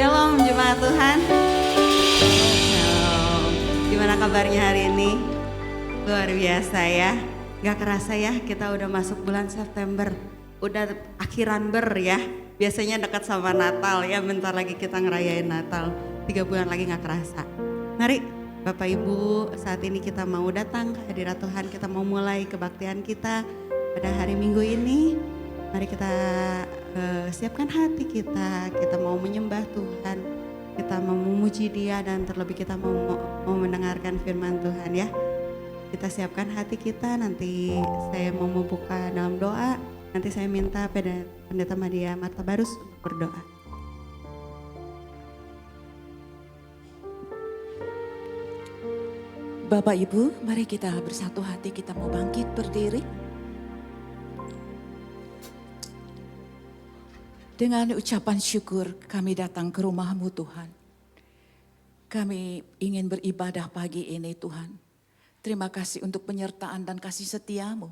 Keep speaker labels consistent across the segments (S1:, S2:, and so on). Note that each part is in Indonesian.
S1: Shalom jemaat Tuhan. Shalom. Gimana kabarnya hari ini? Luar biasa ya. Gak kerasa ya kita udah masuk bulan September. Udah akhiran ya. Biasanya dekat sama Natal ya. Bentar lagi kita ngerayain Natal. 3 bulan lagi gak kerasa. Mari Bapak Ibu, saat ini kita mau datang ke hadirat Tuhan. Kita mau mulai kebaktian kita pada hari Minggu ini. Mari kita siapkan hati kita mau menyembah Tuhan, kita mau memuji Dia, dan terlebih kita mau mendengarkan firman Tuhan ya. Kita siapkan hati kita, nanti saya mau membuka dalam doa, nanti saya minta Pendeta Madia Marta Barus untuk berdoa.
S2: Bapak Ibu, mari kita bersatu hati, kita mau bangkit berdiri. Dengan ucapan syukur kami datang ke rumah-Mu Tuhan. Kami ingin beribadah pagi ini Tuhan. Terima kasih untuk penyertaan dan kasih setia-Mu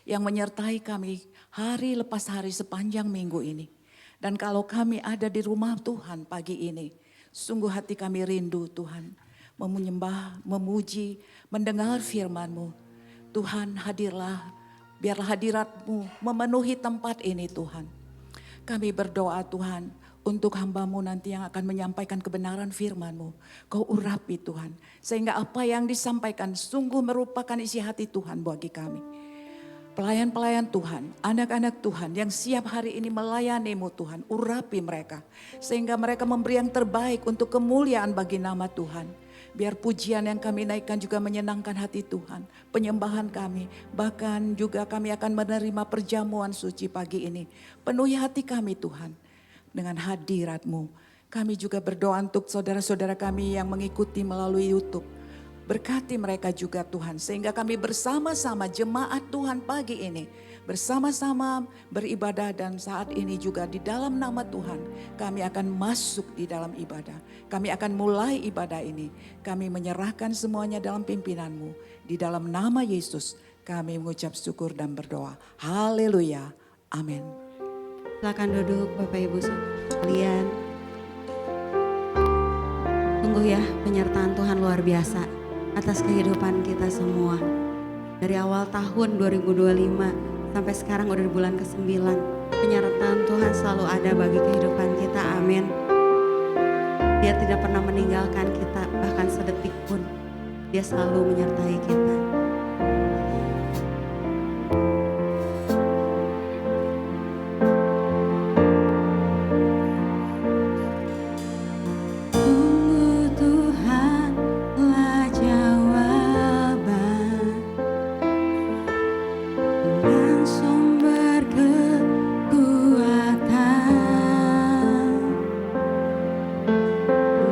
S2: yang menyertai kami hari lepas hari sepanjang minggu ini. Dan kalau kami ada di rumah Tuhan pagi ini, sungguh hati kami rindu Tuhan. Menyembah, memuji, mendengar firman-Mu. Tuhan hadirlah, biarlah hadirat-Mu memenuhi tempat ini Tuhan. Kami berdoa Tuhan untuk hamba-Mu nanti yang akan menyampaikan kebenaran firman-Mu. Kau urapi Tuhan, sehingga apa yang disampaikan sungguh merupakan isi hati Tuhan bagi kami. Pelayan-pelayan Tuhan, anak-anak Tuhan yang siap hari ini melayani-Mu Tuhan, urapi mereka. Sehingga mereka memberi yang terbaik untuk kemuliaan bagi nama Tuhan. Biar pujian yang kami naikkan juga menyenangkan hati Tuhan. Penyembahan kami, bahkan juga kami akan menerima perjamuan suci pagi ini. Penuhi hati kami Tuhan dengan hadirat-Mu. Kami juga berdoa untuk saudara-saudara kami yang mengikuti melalui YouTube. Berkati mereka juga Tuhan, sehingga kami bersama-sama jemaat Tuhan pagi ini bersama-sama beribadah, dan saat ini juga di dalam nama Tuhan kami akan masuk di dalam ibadah. Kami akan mulai ibadah ini. Kami menyerahkan semuanya dalam pimpinan-Mu. Di dalam nama Yesus kami mengucap syukur dan berdoa. Haleluya. Amin.
S1: Silakan duduk Bapak Ibu sekalian. Sungguh ya, penyertaan Tuhan luar biasa atas kehidupan kita semua. Dari awal tahun 2025 sampai sekarang udah di bulan ke-9. Penyertaan Tuhan selalu ada bagi kehidupan kita, amin. Dia tidak pernah meninggalkan kita, bahkan sedetik pun. Dia selalu menyertai kita.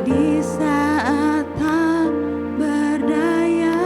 S3: Di saat tak berdaya.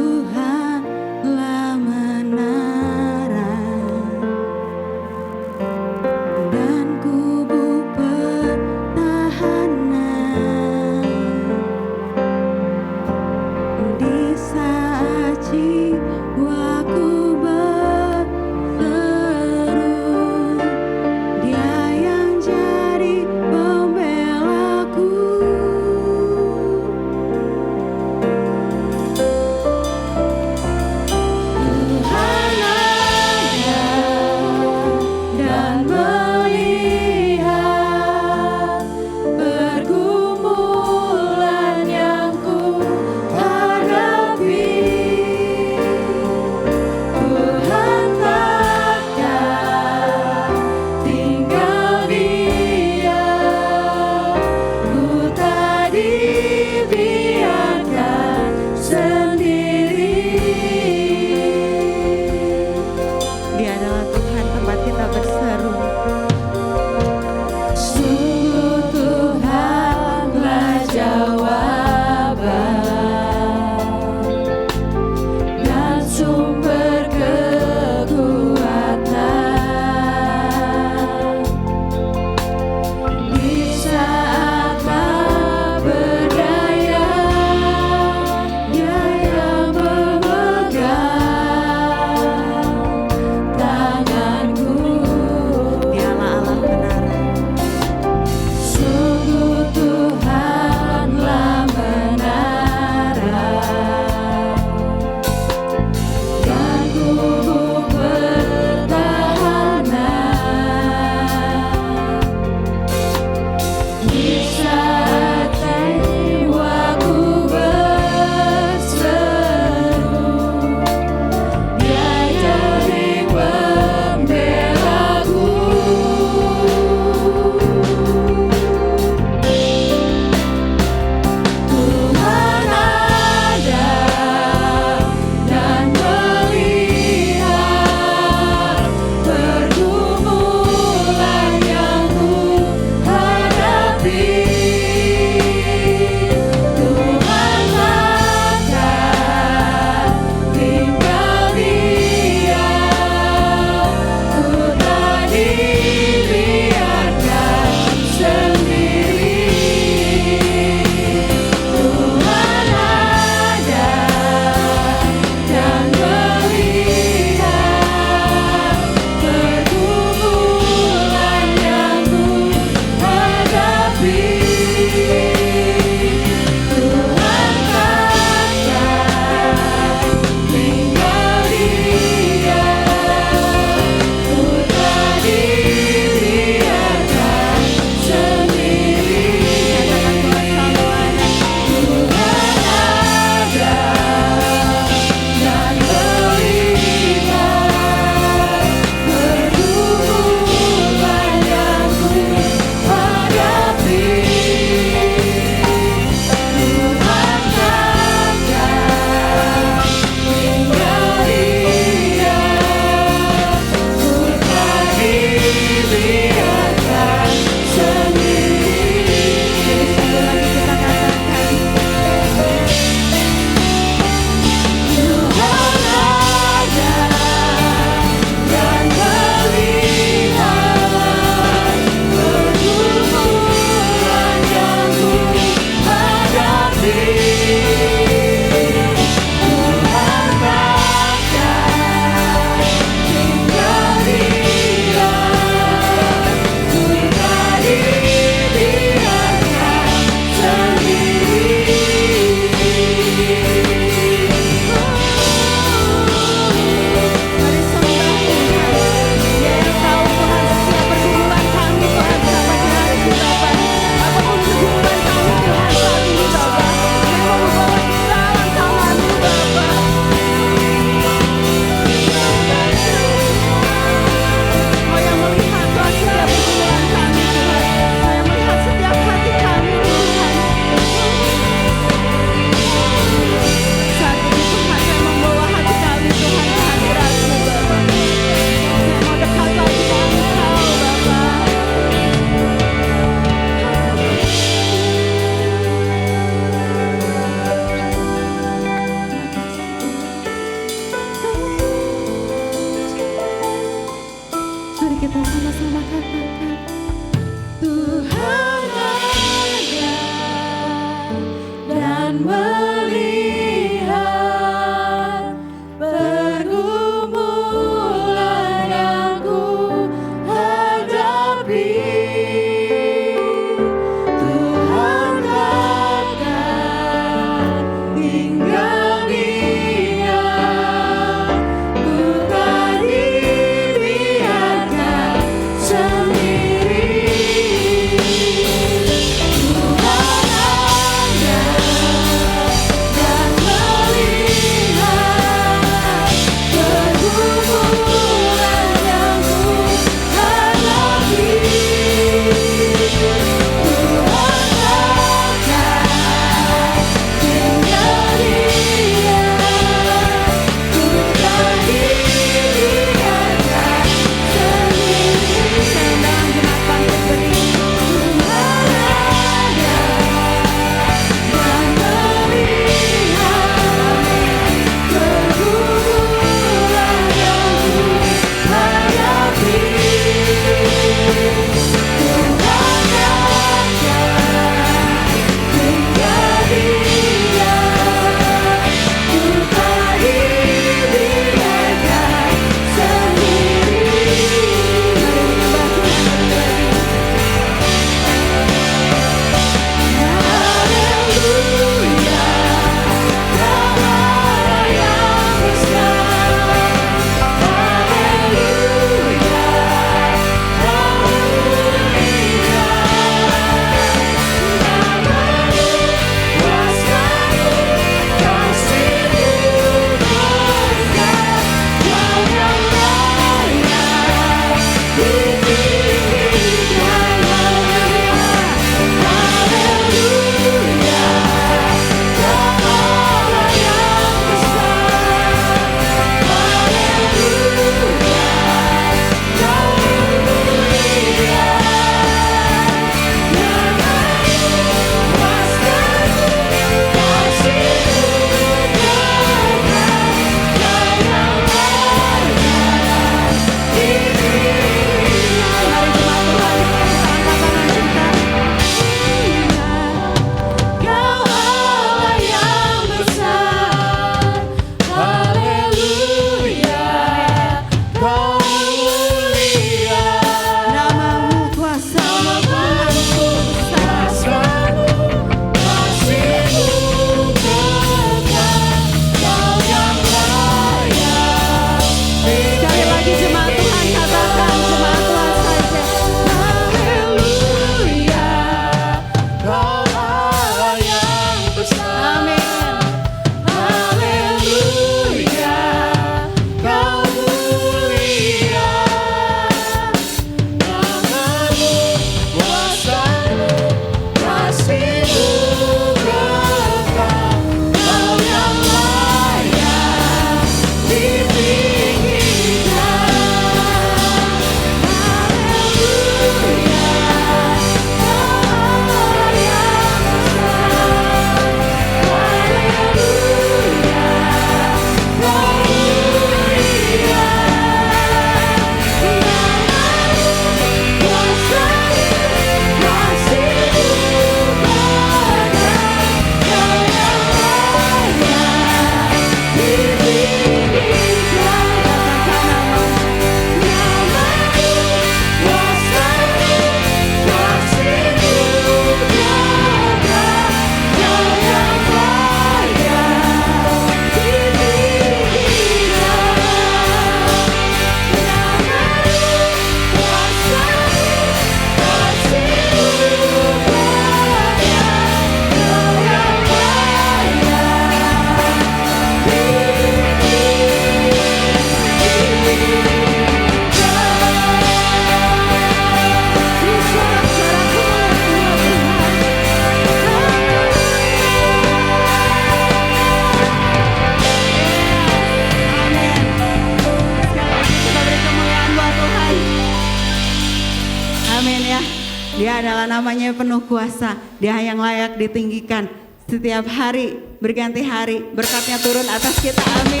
S1: Dia adalah namanya penuh kuasa. Dia yang layak ditinggikan. Setiap hari berganti hari, berkatnya turun atas kita. Amin.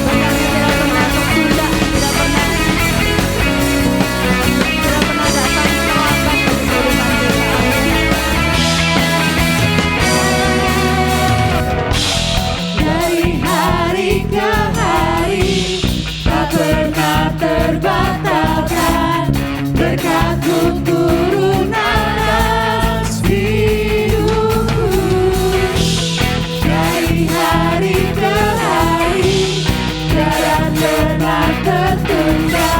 S1: Berkatnya tidak pernah tertunda, tidak pernah datang terlambat bagi kehidupan kita. Amin. Dari hari ke hari tak pernah terbatalkan, berkat-Mu turun atas hidupku. Dari hari ke hari tiada pernah tertunda,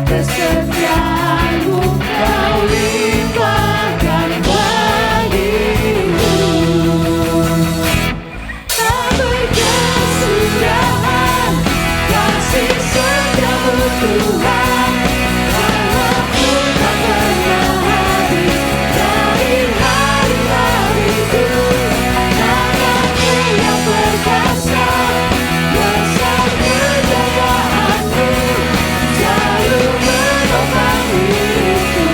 S1: kesetiaan-Mu Kau limpahkan bagiku. Tak berkesudahan kasih setiamu Tuhan, rahmat-Mu tak pernah habis. Dari hari-hariku tangan-Mu yang perkasa, besar kejayaanmu selalu menopang hidupku,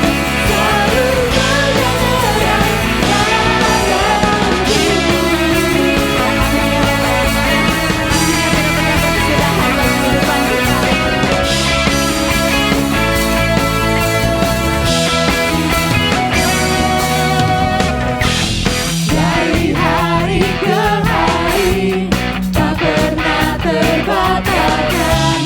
S1: selalu menyerang tanganku. Dari hari ke hari tak pernah terbatalkan,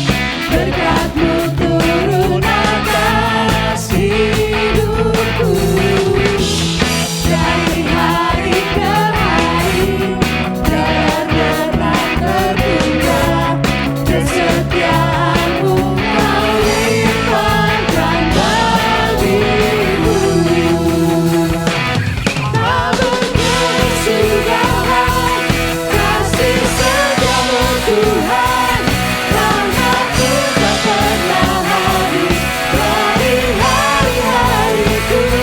S1: berkat-Mu turun atas hidupku. Dari hari ke hari tiada pernah tertunda, kesetiaan-Mu Kau limpahkan bagiku. Tak berkesudahan kasih setiamu Tuhan, rahmat-Mu tak pernah habis. Dari hari-hariku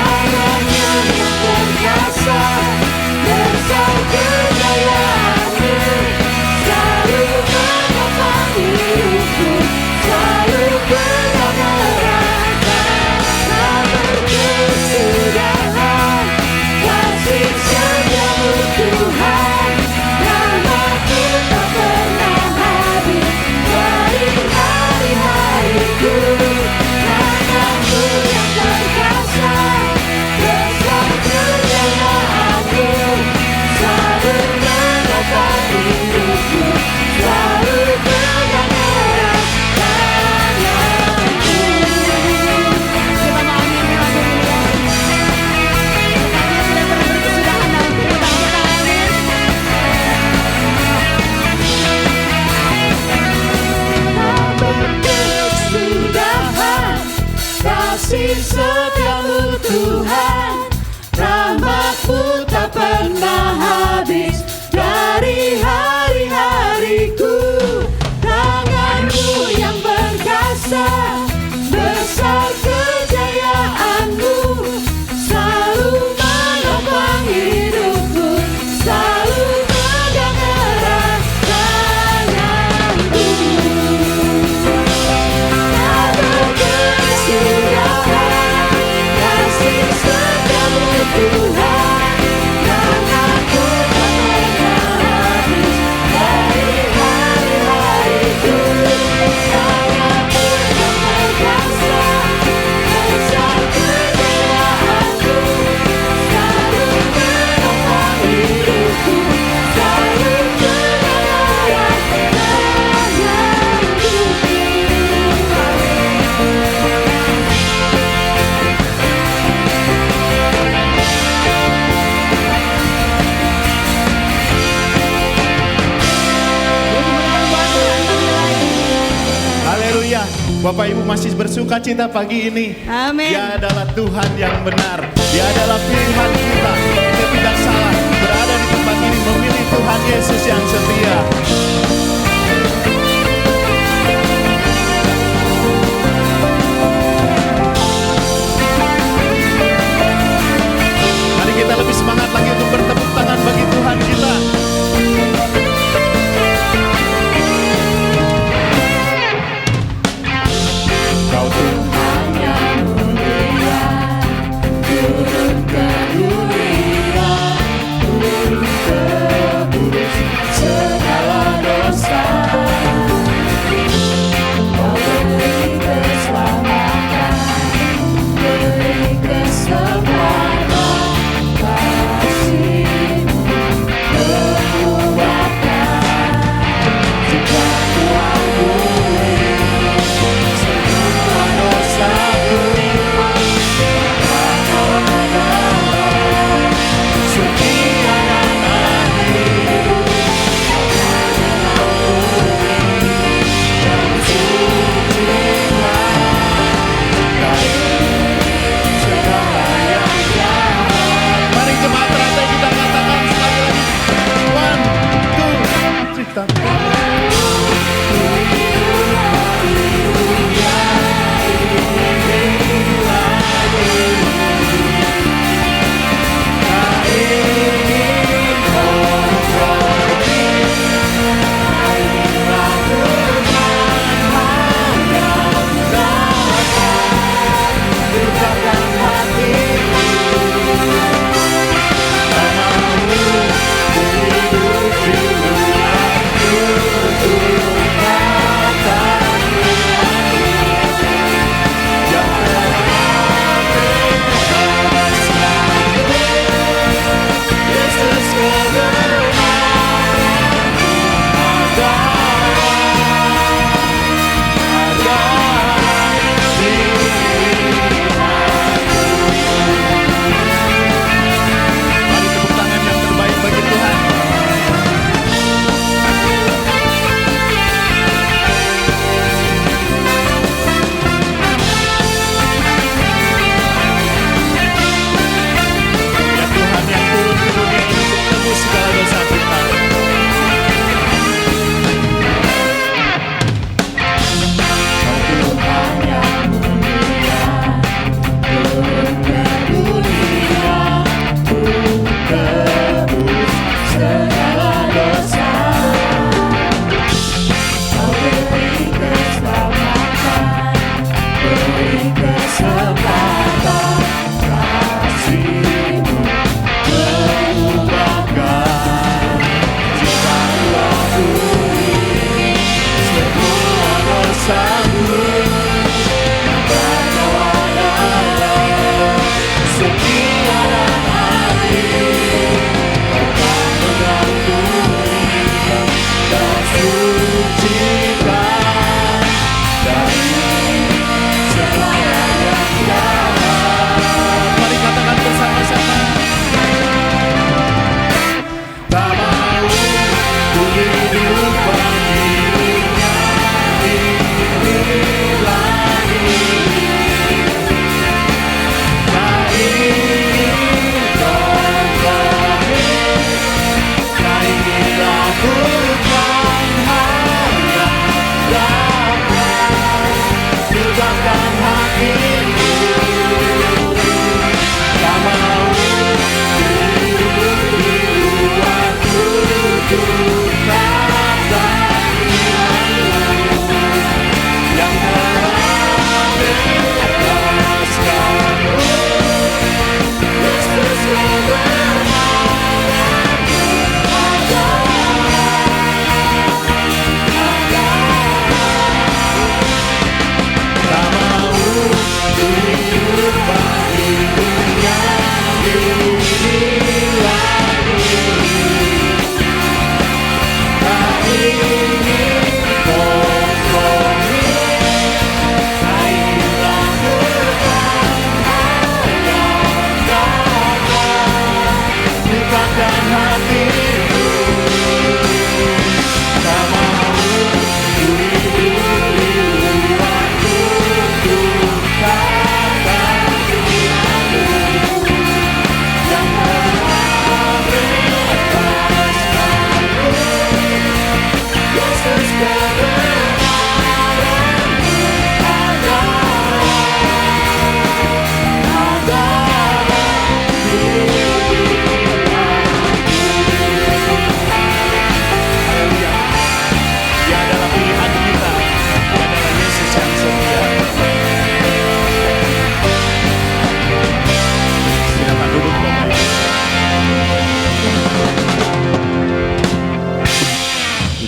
S1: tangan-Mu yang perkasa, besar kejayaan-Mu selalu menopang hidupku, selalu menyerahkan. Tak berkesudahan kasih setiamu Tuhan, rahmat-Mu tak pernah habis. Dari hari-hariku tangan-Mu yang perkasa, besar kejayaan-Mu selalu menopang hidupku, selalu pegang erat tanganku. Kita mau aminin lagu ini ya. Berkatnya tidak pernah berkesudahan dalam kehidupan kita. Amin. Tak berkesudahan kasih setiamu Tuhan, rahmat-Mu tak pernah habis. Dari hari-hariku tangan-Mu yang perkasa, besar kejayaan-Mu selalu menopang hidupku, selalu pegang erat tanganku. Tak berkesudahan kasih setiamu Tuhan, rahmat-Mu tak pernah habis. Dari hari-hariku tangan-Mu yang perkasa, besar kejayaan-Mu selalu menopang hidupku, selalu pegang erat tanganku.
S3: Haleluya. Bapak Ibu masih bersuka cita pagi ini.
S1: Amin.
S3: Dia adalah Tuhan yang benar. Dia adalah pilihan kita. Kita tidak salah berada di tempat ini memilih Tuhan Yesus yang setia. Mari kita lebih semangat lagi untuk bertepuk tangan bagi Tuhan kita. Kau Tuhan yang mulia,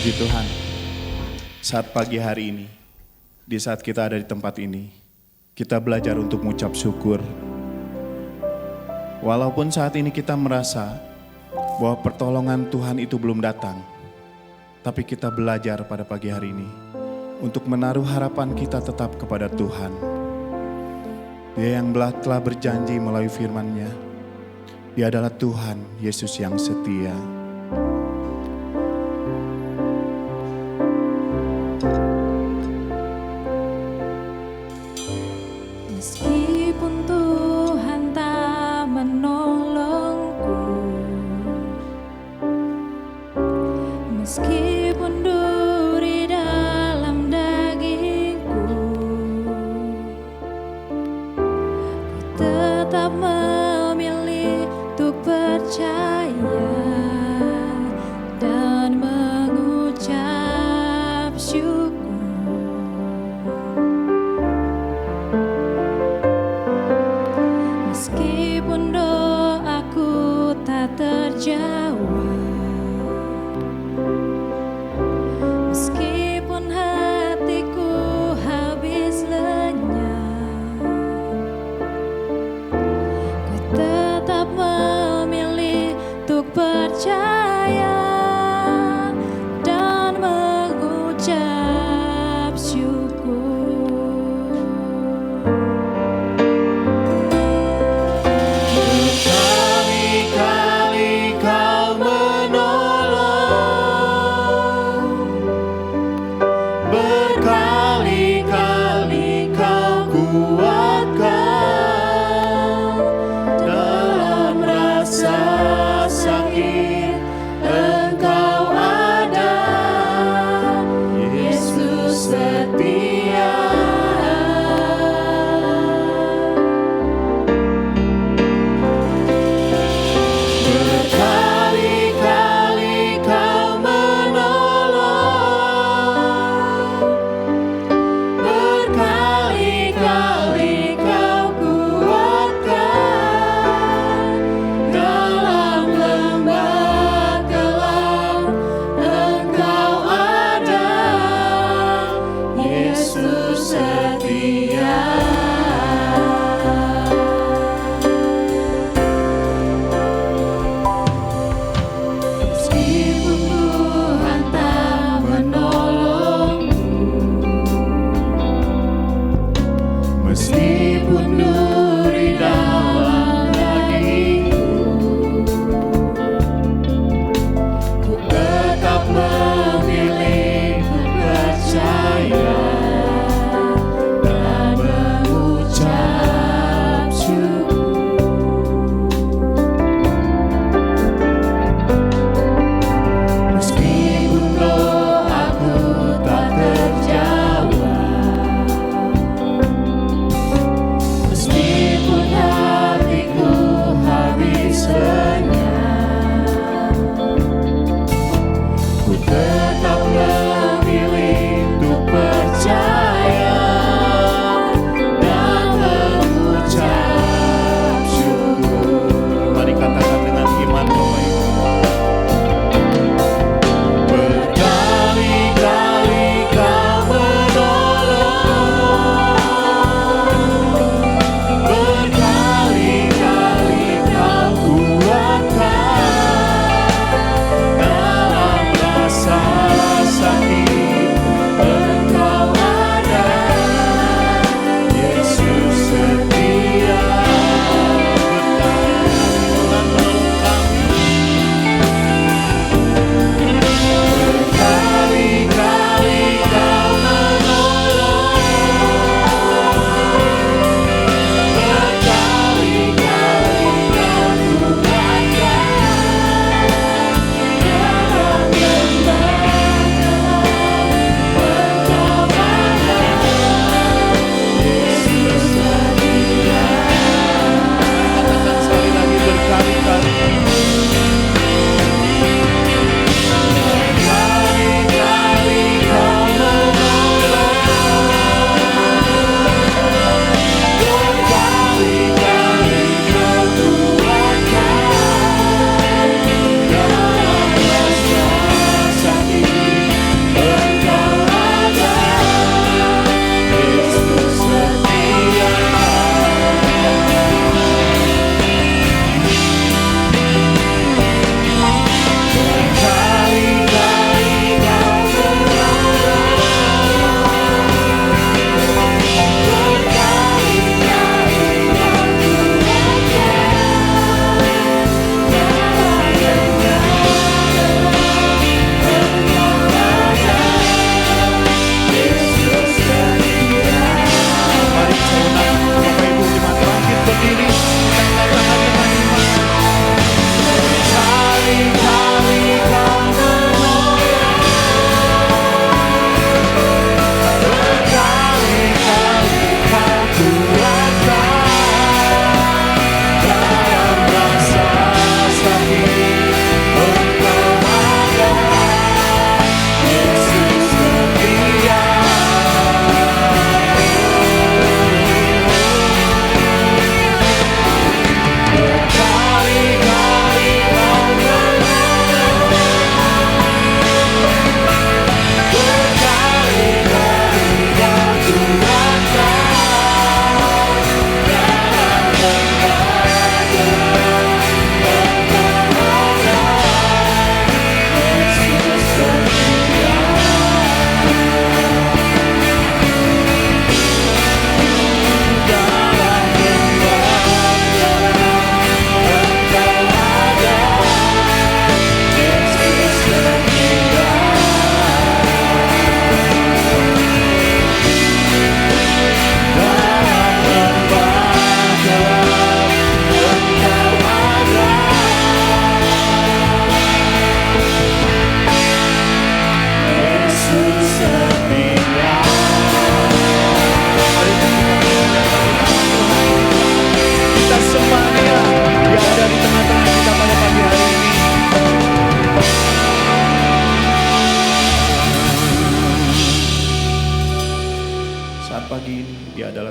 S3: Puji Tuhan, saat pagi hari ini, di saat kita ada di tempat ini, kita belajar untuk mengucap syukur. Walaupun saat ini kita merasa bahwa pertolongan Tuhan itu belum datang, tapi kita belajar pada pagi hari ini untuk menaruh harapan kita tetap kepada Tuhan. Dia yang telah berjanji melalui firman-Nya. Dia adalah Tuhan Yesus yang setia.
S4: Meskipun Tuhan tak menolongku, meskipun duri dalam dagingku, ku tetap memilih untuk percaya dan mengucap syukur. Meskipun doaku tak terjawab,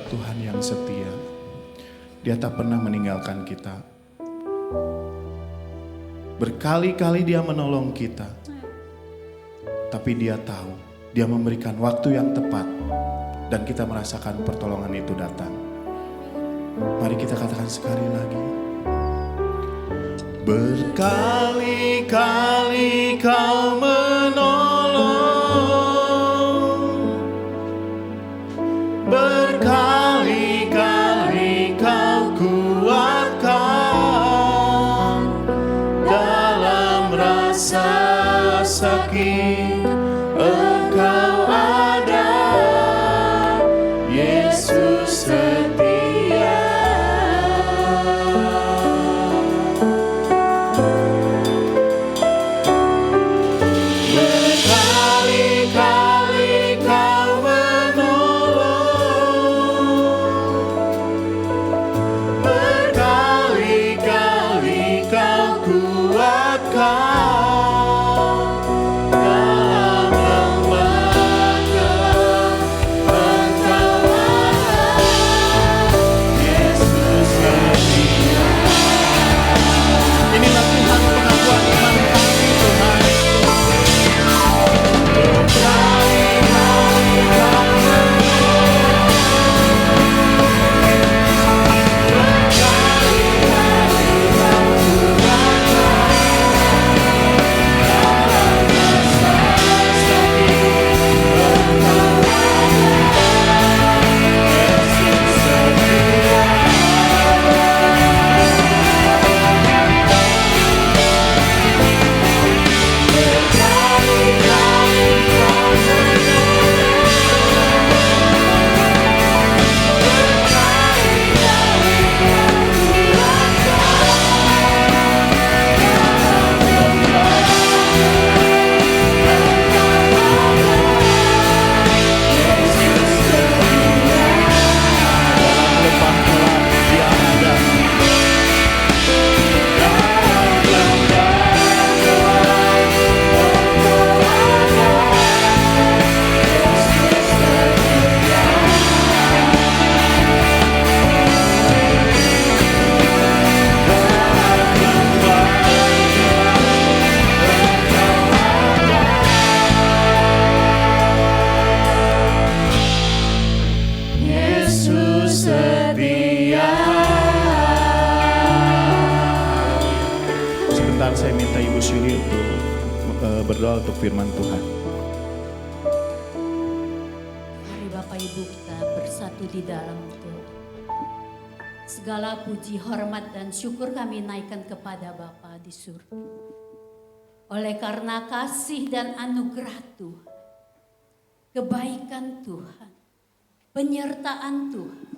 S3: Tuhan yang setia. Dia tak pernah meninggalkan kita. Berkali-kali Dia menolong kita. Tapi Dia tahu, Dia memberikan waktu yang tepat dan kita merasakan pertolongan itu datang. Mari kita katakan sekali lagi. Berkali-kali Kau menolong, berkali-kali Kau kuatkan dalam rasa sakit. Engkau ada, Yesus setia. Berkali-kali Kau menolong, berkali-kali Kau kuatkan dalam lemah gelap. Engkau ada, Yesus setia. Inilah Tuhan pengakuan iman kami, Tuhan. Berkali-kali Kau setia. Sebentar saya minta Ibu Syuri untuk berdoa untuk firman Tuhan.
S5: Mari Bapak Ibu kita bersatu di dalam Tuhan. Segala puji, hormat dan syukur kami naikkan kepada Bapa di surga. Oleh karena kasih dan anugerah Tuhan, kebaikan Tuhan, penyertaan Tuhan,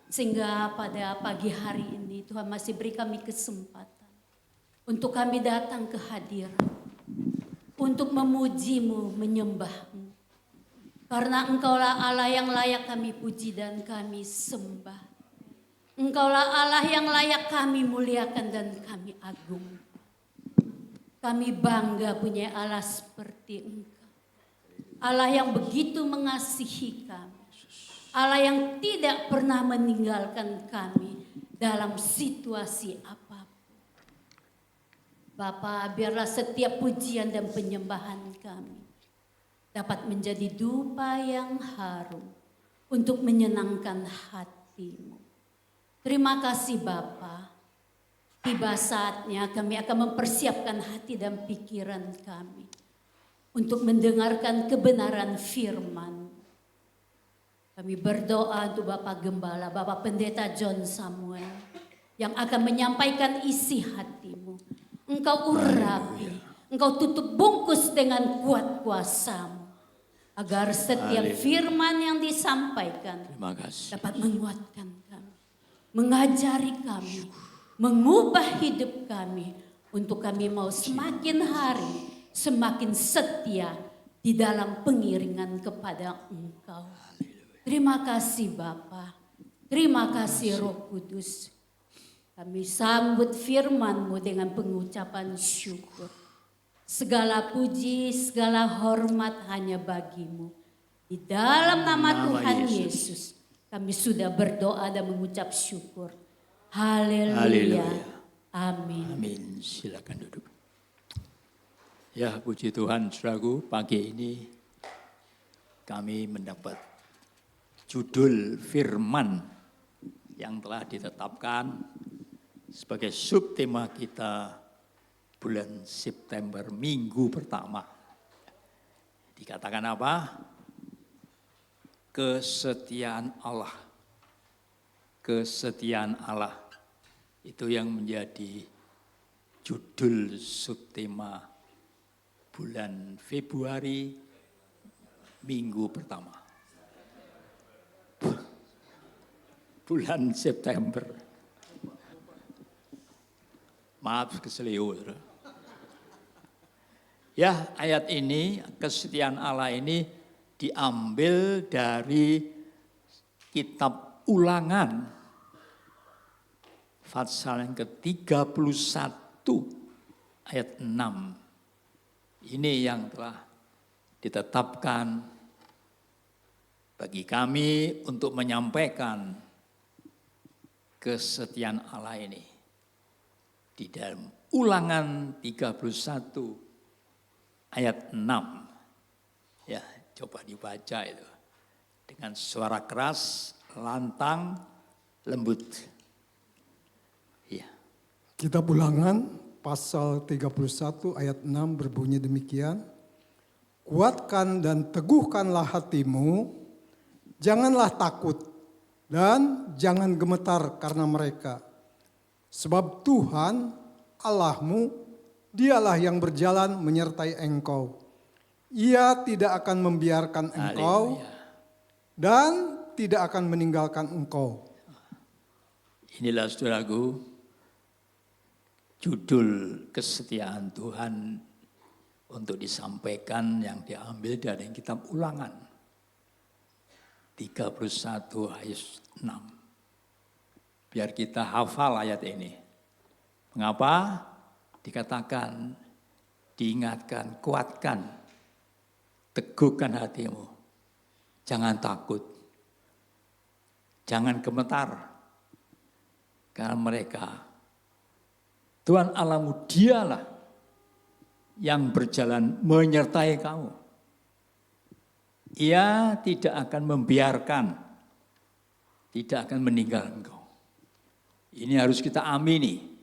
S5: sehingga pada pagi hari ini Tuhan masih beri kami kesempatan untuk kami datang ke hadirat, untuk memuji-Mu, menyembah-Mu. Karena Engkaulah Allah yang layak kami puji dan kami sembah. Engkaulah Allah yang layak kami muliakan dan kami agungkan. Kami bangga punya Allah seperti Engkau. Allah yang begitu mengasihi kami. Allah yang tidak pernah meninggalkan kami dalam situasi apapun. Bapa, biarlah setiap pujian dan penyembahan kami dapat menjadi dupa yang harum untuk menyenangkan hati-Mu. Terima kasih Bapa. Tiba saatnya kami akan mempersiapkan hati dan pikiran kami untuk mendengarkan kebenaran firman. Kami berdoa untuk Bapak Gembala, Bapak Pendeta John Samuel yang akan menyampaikan isi hati-Mu. Engkau urapi, Engkau tutup bungkus dengan kuat kuasa-Mu, agar setiap firman yang disampaikan dapat menguatkan kami, mengajari kami, mengubah hidup kami, untuk kami mau semakin hari semakin setia di dalam pengiringan kepada Engkau. Terima kasih Bapa, terima kasih Roh Kudus. Kami sambut firman-Mu dengan pengucapan syukur. Segala puji, segala hormat hanya bagi-Mu. Di dalam nama Tuhan Yesus Kami sudah berdoa dan mengucap syukur. Haleluya.
S6: Haleluya.
S5: Amin.
S6: Amin. Silakan duduk. Ya, puji Tuhan, saudaraku, pagi ini kami mendapat judul firman yang telah ditetapkan sebagai subtema kita bulan September, minggu pertama. Dikatakan apa? Kesetiaan Allah. Kesetiaan Allah. Itu yang menjadi judul subtema bulan Februari, minggu pertama. Bulan September. Maaf keselio. Ya, ayat ini, kesetiaan Allah ini diambil dari kitab Ulangan pasal yang ke-31 ayat 6. Ini yang telah ditetapkan bagi kami untuk menyampaikan kesetiaan Allah ini. Di dalam Ulangan 31 ayat 6. Ya, coba dibaca itu. Dengan suara keras, lantang, lembut. Ya.
S7: Kitab Ulangan pasal 31 ayat 6 berbunyi demikian. Kuatkan dan teguhkanlah hatimu, janganlah takut dan jangan gemetar karena mereka. Sebab Tuhan Allahmu, Dialah yang berjalan menyertai engkau. Ia tidak akan membiarkan engkau dan tidak akan meninggalkan engkau.
S6: Inilah saudaraku, judul kesetiaan Tuhan untuk disampaikan yang diambil dari kitab Ulangan 31 ayat 6. Biar kita hafal ayat ini. Mengapa? Dikatakan, diingatkan, kuatkan, teguhkan hatimu. Jangan takut, jangan gemetar. Karena mereka, Tuhan Allahmu Dialah yang berjalan menyertai kamu. Ia tidak akan membiarkan, tidak akan meninggalkan engkau. Ini harus kita amini.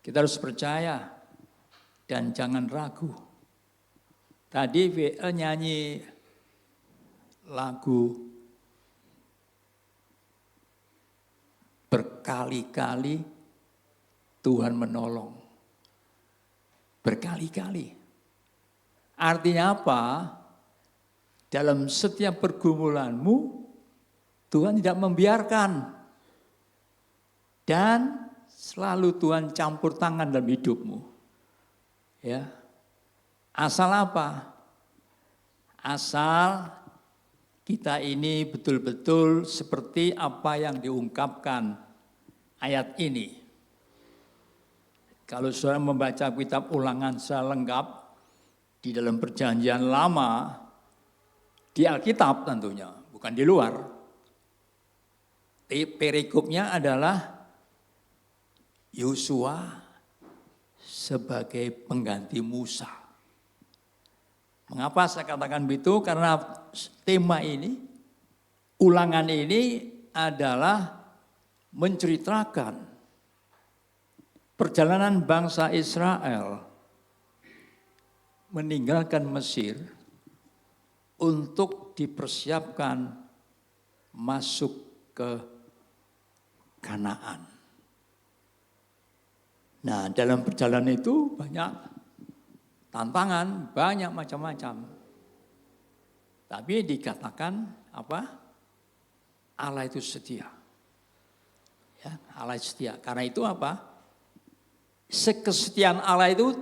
S6: Kita harus percaya dan jangan ragu. Tadi VL nyanyi lagu berkali-kali Tuhan menolong. Berkali-kali. Artinya apa? Dalam setiap pergumulanmu, Tuhan tidak membiarkan. Dan selalu Tuhan campur tangan dalam hidupmu. Ya. Asal apa? Asal kita ini betul-betul seperti apa yang diungkapkan ayat ini. Kalau saudara membaca kitab Ulangan secara lengkap di dalam Perjanjian Lama, di Alkitab tentunya, bukan di luar. Perikopnya adalah Yosua sebagai pengganti Musa. Mengapa saya katakan begitu? Karena tema ini, Ulangan ini adalah menceritakan perjalanan bangsa Israel meninggalkan Mesir untuk dipersiapkan masuk ke Kanaan. Nah, dalam perjalanan itu banyak tantangan, banyak macam-macam. Tapi dikatakan apa? Allah itu setia. Ya, Allah setia. Karena itu apa? Kesetiaan Allah itu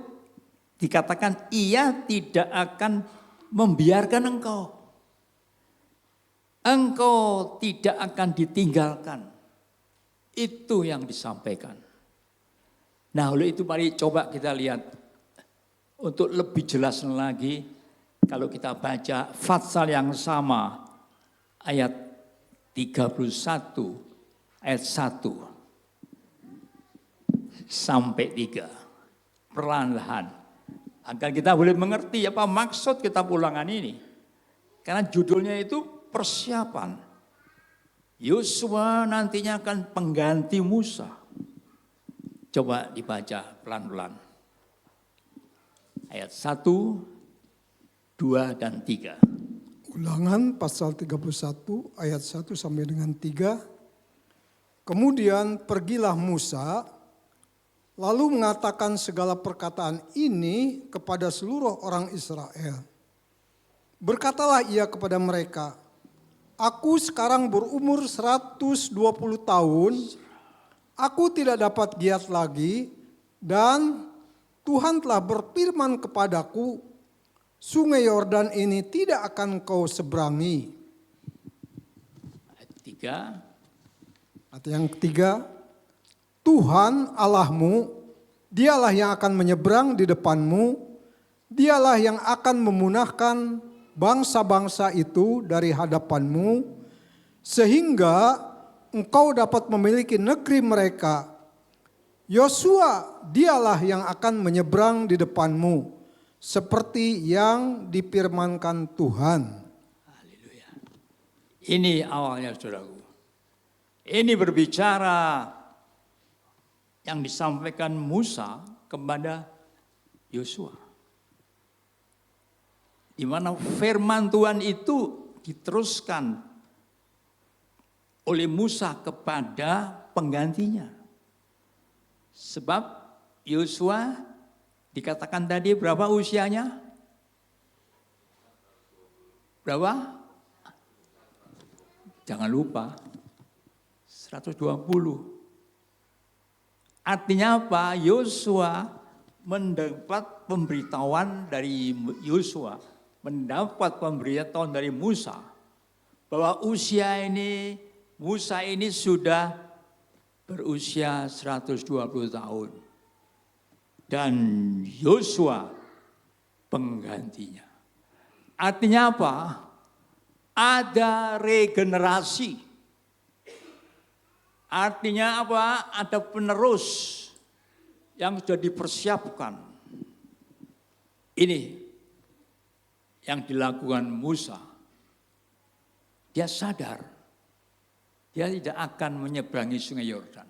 S6: dikatakan Ia tidak akan membiarkan engkau. Engkau tidak akan ditinggalkan. Itu yang disampaikan. Nah, oleh itu mari coba kita lihat untuk lebih jelas lagi kalau kita baca pasal yang sama ayat 31 ayat 1 sampai 3. Perlahan-lahan. Agar kita boleh mengerti apa maksud kitab Ulangan ini. Karena judulnya itu persiapan. Yosua nantinya akan pengganti Musa. Coba dibaca pelan-pelan. Ayat 1, 2, dan 3.
S7: Ulangan pasal 31 ayat 1 sampai dengan 3. Kemudian pergilah Musa, lalu mengatakan segala perkataan ini kepada seluruh orang Israel. Berkatalah ia kepada mereka, aku sekarang berumur 120 tahun, aku tidak dapat giat lagi, dan Tuhan telah berfirman kepadaku, Sungai Yordan ini tidak akan kau seberangi.
S6: Ayat 3.
S7: Atau yang ketiga, Tuhan Allahmu, dialah yang akan menyeberang di depanmu, dialah yang akan memunahkan bangsa-bangsa itu dari hadapanmu, sehingga engkau dapat memiliki negeri mereka. Yosua, dialah yang akan menyeberang di depanmu, seperti yang difirmankan Tuhan.
S6: Haleluya. Ini awalnya saudaraku. Ini berbicara yang disampaikan Musa kepada Yosua. Di mana firman Tuhan itu diteruskan oleh Musa kepada penggantinya. Sebab Yosua dikatakan tadi berapa usianya? Berapa? Jangan lupa, 120. Artinya apa? Yosua mendapat pemberitahuan dari Yosua, mendapat pemberitahuan dari Musa, bahwa usia ini, Musa ini sudah berusia 120 tahun. Dan Yosua penggantinya. Artinya apa? Ada regenerasi. Artinya apa? Ada penerus yang sudah dipersiapkan. Ini yang dilakukan Musa. Dia sadar, dia tidak akan menyeberangi Sungai Yordan.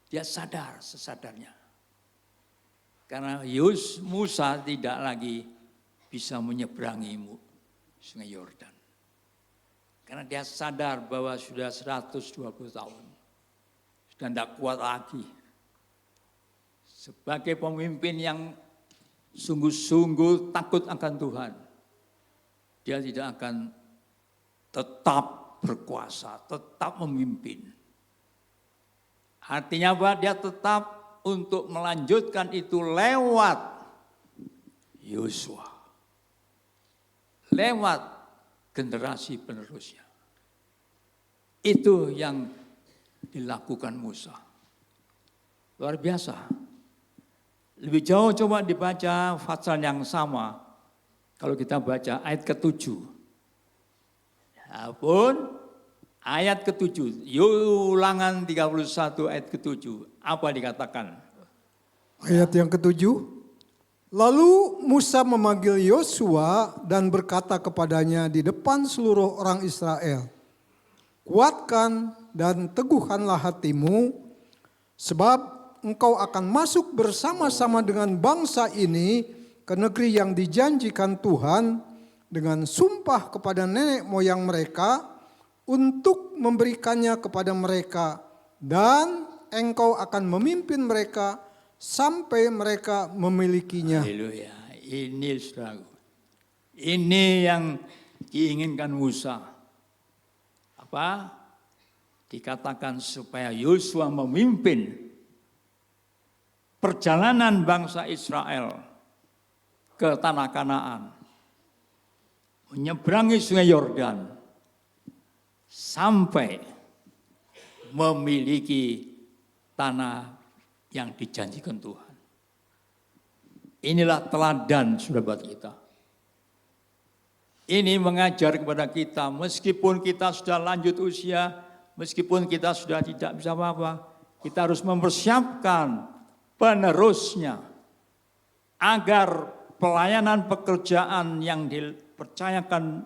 S6: Dia sadar sesadarnya. Karena Musa tidak lagi bisa menyeberangi Sungai Yordan. Karena dia sadar bahwa sudah 120 tahun. Sudah tidak kuat lagi. Sebagai pemimpin yang sungguh-sungguh takut akan Tuhan, dia tidak akan tetap berkuasa, tetap memimpin. Artinya apa? Dia tetap untuk melanjutkan itu lewat Yosua. Lewat generasi penerusnya. Itu yang dilakukan Musa. Luar biasa. Lebih jauh coba dibaca pasal yang sama. Kalau kita baca ayat ke-7. Apun ayat ke-7, Ulangan 31 ayat ke-7. Apa dikatakan?
S7: Ayat yang ke-7. Lalu Musa memanggil Yosua dan berkata kepadanya di depan seluruh orang Israel, kuatkan dan teguhkanlah hatimu, sebab engkau akan masuk bersama-sama dengan bangsa ini ke negeri yang dijanjikan Tuhan dengan sumpah kepada nenek moyang mereka untuk memberikannya kepada mereka, dan engkau akan memimpin mereka sampai mereka memilikinya.
S6: Haleluya. Ini saudaraku. Ini yang diinginkan Musa. Apa? Dikatakan supaya Yosua memimpin perjalanan bangsa Israel ke tanah Kanaan. Menyeberangi Sungai Yordan sampai memiliki tanah yang dijanjikan Tuhan. Inilah teladan sudah buat kita. Ini mengajar kepada kita, meskipun kita sudah lanjut usia, meskipun kita sudah tidak bisa apa-apa, kita harus mempersiapkan penerusnya agar pelayanan pekerjaan yang dipercayakan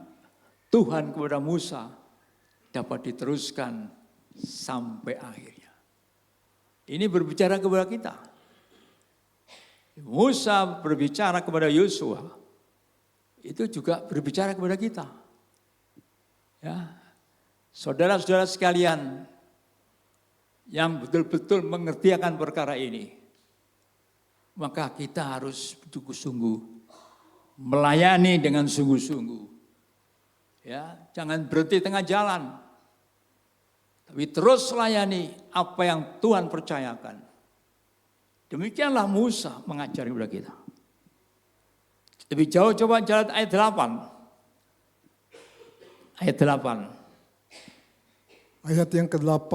S6: Tuhan kepada Musa dapat diteruskan sampai akhirnya. Ini berbicara kepada kita. Musa berbicara kepada Yosua, itu juga berbicara kepada kita. Ya, saudara-saudara sekalian yang betul-betul mengerti akan perkara ini, maka kita harus sungguh-sungguh melayani dengan sungguh-sungguh. Ya, jangan berhenti tengah jalan, tapi terus layani apa yang Tuhan percayakan. Demikianlah Musa mengajar kepada kita. Lebih jauh coba jalan ayat 8. Ayat 8.
S7: Ayat yang ke-8.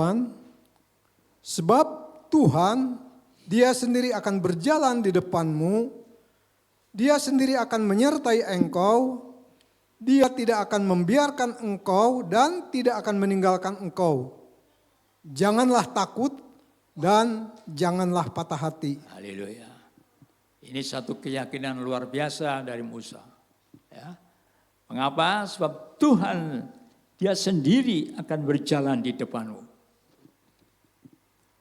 S7: Sebab Tuhan, Dia sendiri akan berjalan di depanmu, Dia sendiri akan menyertai engkau, Dia tidak akan membiarkan engkau dan tidak akan meninggalkan engkau. Janganlah takut dan janganlah patah hati.
S6: Haleluya. Ini satu keyakinan luar biasa dari Musa. Ya. Mengapa? Sebab Tuhan, Dia sendiri akan berjalan di depanmu.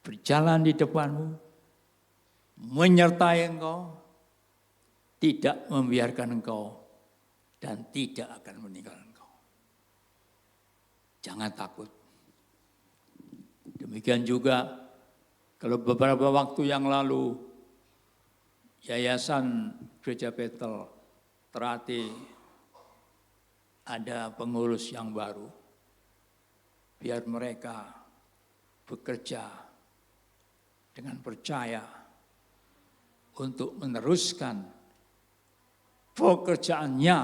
S6: Berjalan di depanmu, menyertai engkau, tidak membiarkan engkau, dan tidak akan meninggalkan engkau. Jangan takut. Demikian juga kalau beberapa waktu yang lalu Yayasan Gereja Betel Terati ada pengurus yang baru, biar mereka bekerja dengan percaya untuk meneruskan pekerjaannya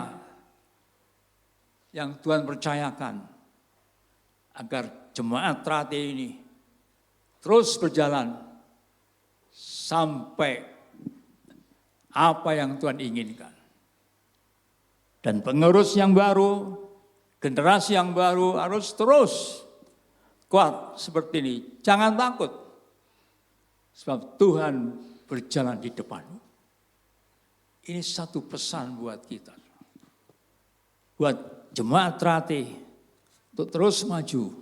S6: yang Tuhan percayakan, agar jemaat Terati ini terus berjalan sampai apa yang Tuhan inginkan. Dan pengurus yang baru, generasi yang baru harus terus kuat seperti ini. Jangan takut, sebab Tuhan berjalan di depanmu. Ini satu pesan buat kita, buat jemaat Terati, untuk terus maju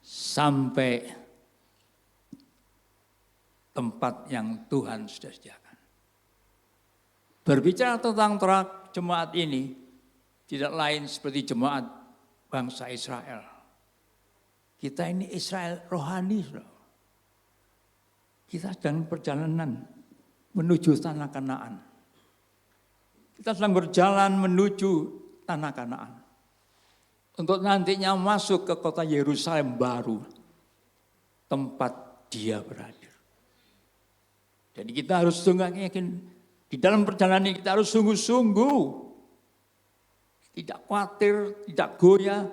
S6: sampai tempat yang Tuhan sudah sediakan. Berbicara tentang jemaat ini, tidak lain seperti jemaat bangsa Israel. Kita ini Israel rohani, saudara. Kita sedang perjalanan menuju tanah Kanaan. Kita sedang berjalan menuju tanah Kanaan. Untuk nantinya masuk ke kota Yerusalem baru, tempat Dia berada. Jadi kita harus yakin di dalam perjalanan ini kita harus sungguh-sungguh, tidak khawatir, tidak goyah,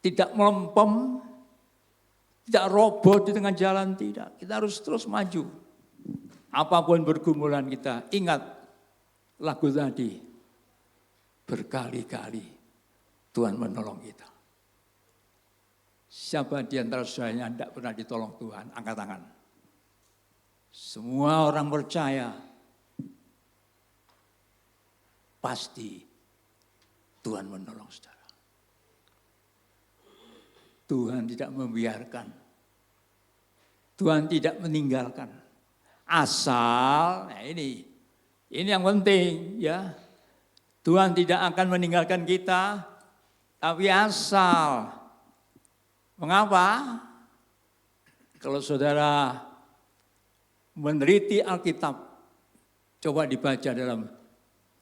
S6: tidak melempem, tidak roboh di tengah jalan, tidak. Kita harus terus maju. Apapun pergumulan kita, ingat lagu tadi, berkali-kali Tuhan menolong kita. Siapa di antara saudaranya tidak pernah ditolong Tuhan? Angkat tangan. Semua orang percaya, pasti Tuhan menolong saudara. Tuhan tidak membiarkan, Tuhan tidak meninggalkan. Asal, nah ini yang penting ya. Tuhan tidak akan meninggalkan kita, tapi asal. Mengapa? Kalau saudara meneliti Alkitab, coba dibaca dalam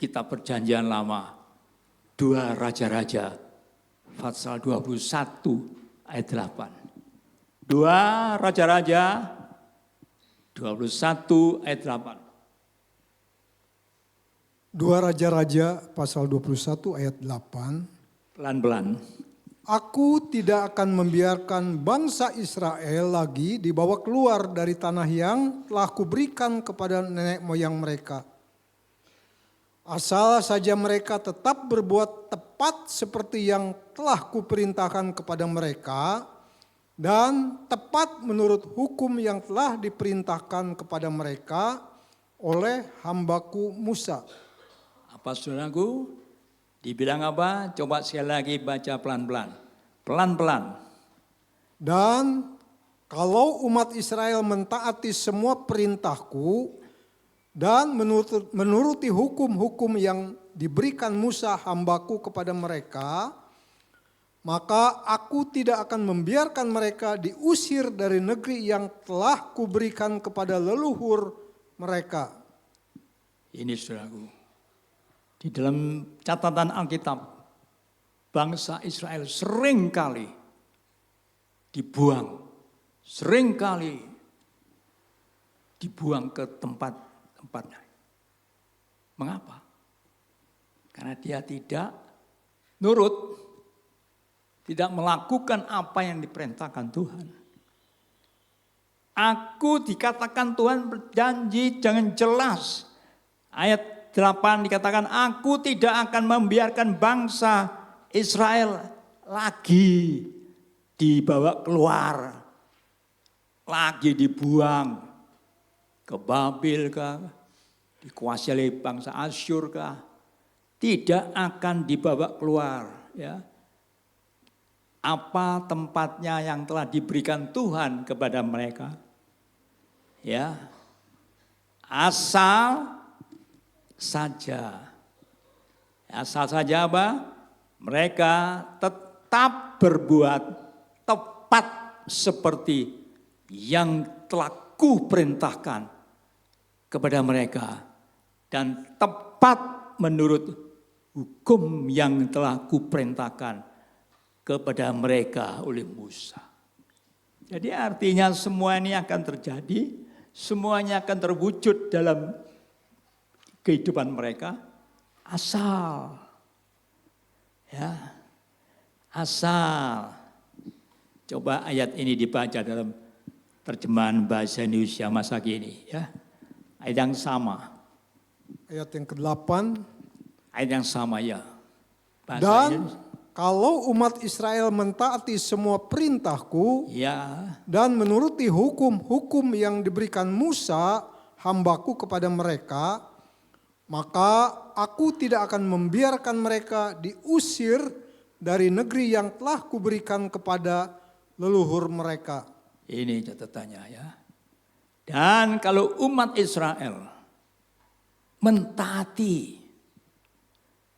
S6: kitab Perjanjian Lama, 2 Raja-Raja, pasal 21 ayat 8. 2 Raja-Raja, 21 ayat 8.
S7: 2 Raja-Raja pasal 21 ayat 8.
S6: Pelan-pelan.
S7: Aku tidak akan membiarkan bangsa Israel lagi dibawa keluar dari tanah yang telah kuberikan kepada nenek moyang mereka. Asal saja mereka tetap berbuat tepat seperti yang telah kuperintahkan kepada mereka, dan tepat menurut hukum yang telah diperintahkan kepada mereka oleh hambaku Musa.
S6: Apa saudaraku? Dibilang apa? Coba sekali lagi baca pelan-pelan. Pelan-pelan.
S7: Dan kalau umat Israel mentaati semua perintahku dan menuruti hukum-hukum yang diberikan Musa hambaku kepada mereka, maka aku tidak akan membiarkan mereka diusir dari negeri yang telah kuberikan kepada leluhur mereka.
S6: Ini saudaraku, di dalam catatan Alkitab, bangsa Israel seringkali dibuang, seringkali dibuang ke tempat-tempatnya. Mengapa? Karena dia tidak nurut, tidak melakukan apa yang diperintahkan Tuhan. Aku dikatakan Tuhan berjanji dengan jelas. Ayat 8 dikatakan, aku tidak akan membiarkan bangsa Israel lagi dibawa keluar, lagi dibuang ke Babil kah, dikuasai oleh bangsa Asyur kah, tidak akan dibawa keluar. Ya. Apa tempatnya yang telah diberikan Tuhan kepada mereka? Ya, asal saja apa? Mereka tetap berbuat tepat seperti yang telah kuperintahkan kepada mereka, dan tepat menurut hukum yang telah kuperintahkan kepada mereka oleh Musa. Jadi artinya semua ini akan terjadi, semuanya akan terwujud dalam kehidupan mereka asal coba ayat ini dibaca dalam terjemahan bahasa Indonesia masa kini ya. Ayat yang sama.
S7: Ayat yang ke-8.
S6: Ayat yang sama ya. Bahasa
S7: Dan
S6: Indonesia.
S7: Kalau umat Israel mentaati semua perintahku
S6: Ya,
S7: dan menuruti hukum-hukum yang diberikan Musa hambaku kepada mereka, maka aku tidak akan membiarkan mereka diusir dari negeri yang telah kuberikan kepada leluhur mereka.
S6: ini catatannya ya. Dan kalau umat Israel mentaati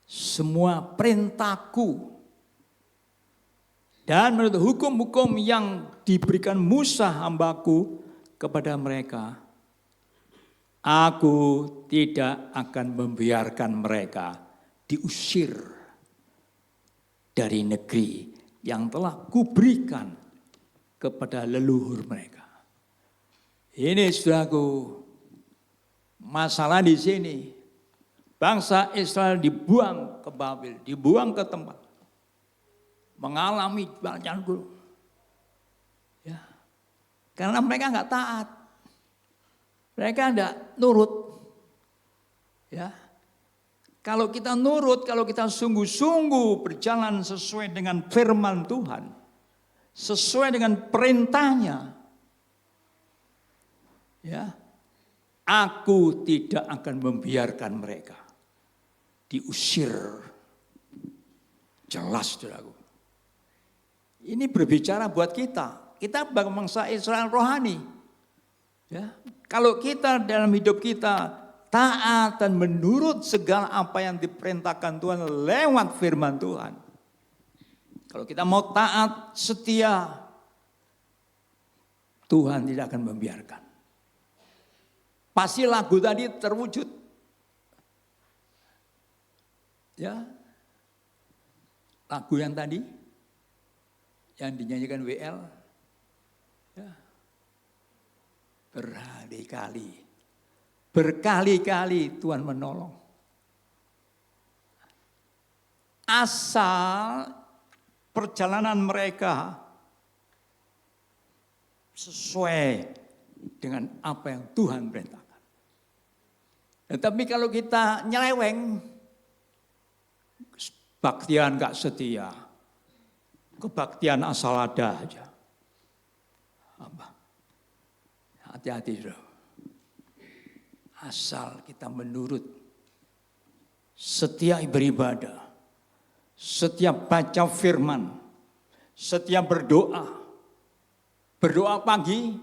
S6: semua perintahku dan menurut hukum-hukum yang diberikan Musa hambaku kepada mereka, aku tidak akan membiarkan mereka diusir dari negeri yang telah kuberikan kepada leluhur mereka. Ini saudaraku, masalah di sini. Bangsa Israel dibuang ke Babil, dibuang ke tempat. Mengalami banyak guru. Ya. Karena mereka nggak taat. Mereka nggak nurut. Ya. Kalau kita nurut, kalau kita sungguh-sungguh berjalan sesuai dengan firman Tuhan, sesuai dengan perintahnya, ya, aku tidak akan membiarkan mereka diusir. Jelas, saudaraku. Ini berbicara buat kita. Kita bangsa Israel rohani. Ya, kalau kita dalam hidup kita taat dan menurut segala apa yang diperintahkan Tuhan lewat firman Tuhan. Kalau kita mau taat, setia, Tuhan tidak akan membiarkan. Pasti lagu tadi terwujud. Ya. Lagu yang tadi yang dinyanyikan WL, ya, berkali-kali Tuhan menolong. Asal perjalanan mereka sesuai dengan apa yang Tuhan perintahkan. Tapi kalau kita nyeleweng, baktian gak setia, kebaktian asal ada aja. Apa? Hati-hati bro. Asal kita menurut, setiap beribadah, setiap baca firman, setiap berdoa pagi,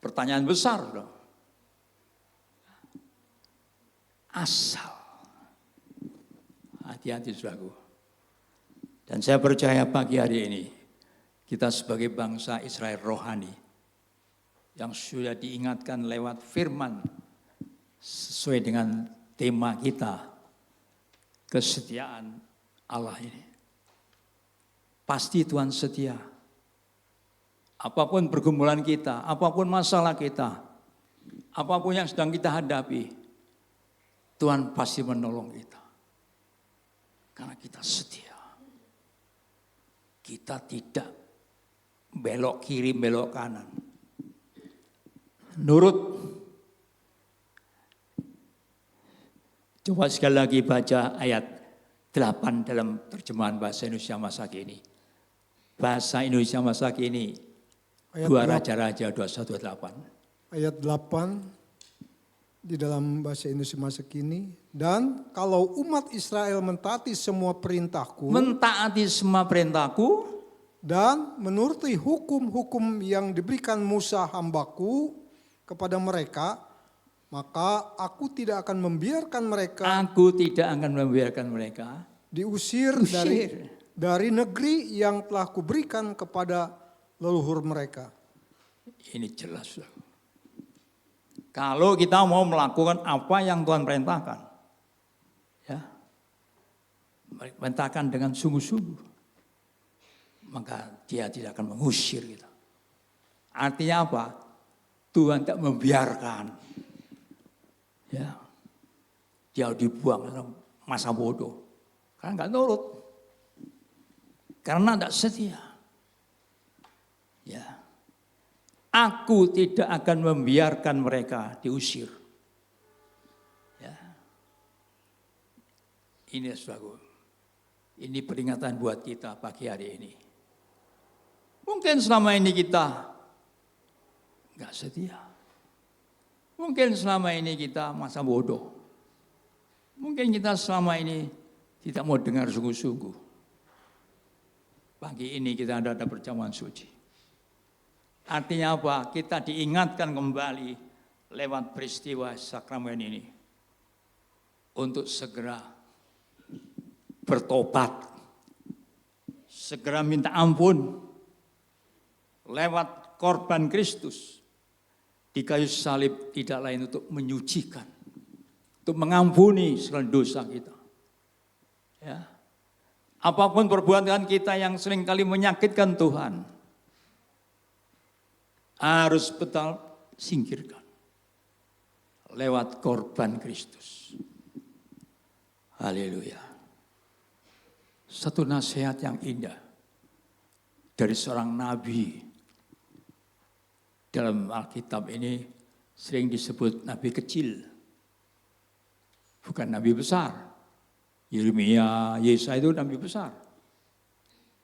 S6: pertanyaan besar loh. Asal. Hati-hati saudaraku. Dan saya percaya pagi hari ini, kita sebagai bangsa Israel rohani, yang sudah diingatkan lewat firman, sesuai dengan tema kita, kesetiaan Allah ini. Pasti Tuhan setia. Apapun pergumulan kita, apapun masalah kita, apapun yang sedang kita hadapi, Tuhan pasti menolong kita. Karena kita setia. Kita tidak belok kiri, belok kanan. Nurut. Coba sekali lagi baca ayat 8 dalam terjemahan bahasa Indonesia masa kini. Bahasa Indonesia masa kini,
S7: Ayat
S6: 2 Raja-Raja 21:8.
S7: Ayat 8 di dalam bahasa Indonesia masa kini. Dan kalau umat Israel mentaati semua perintahku dan menuruti hukum-hukum yang diberikan Musa hambaku kepada mereka, maka aku tidak akan membiarkan mereka diusir dari negeri yang telah kuberikan kepada leluhur mereka.
S6: Ini jelas. Kalau kita mau melakukan apa yang Tuhan perintahkan, ya, perintahkan dengan sungguh-sungguh, maka Dia tidak akan mengusir kita. Artinya apa? Tuhan tidak membiarkan, ya, dia dibuang dalam masa bodoh, karena nggak nurut, karena tidak setia. Ya. Aku tidak akan membiarkan mereka diusir. Ya. Ini saudaraku, ini peringatan buat kita pagi hari ini. Mungkin selama ini kita nggak setia. Mungkin selama ini kita masa bodoh. Mungkin kita selama ini tidak mau dengar sungguh-sungguh. Pagi ini kita ada perjamuan suci. Artinya apa? Kita diingatkan kembali lewat peristiwa sakramen ini untuk segera bertobat, segera minta ampun lewat korban Kristus di kayu salib, tidak lain untuk menyucikan, untuk mengampuni segala dosa kita. Ya. Apapun perbuatan kita yang seringkali menyakitkan Tuhan, harus betul singkirkan lewat korban Kristus. Haleluya. Satu nasihat yang indah dari seorang nabi dalam Alkitab ini sering disebut nabi kecil, bukan nabi besar. Yeremia, Yesaya itu nabi besar.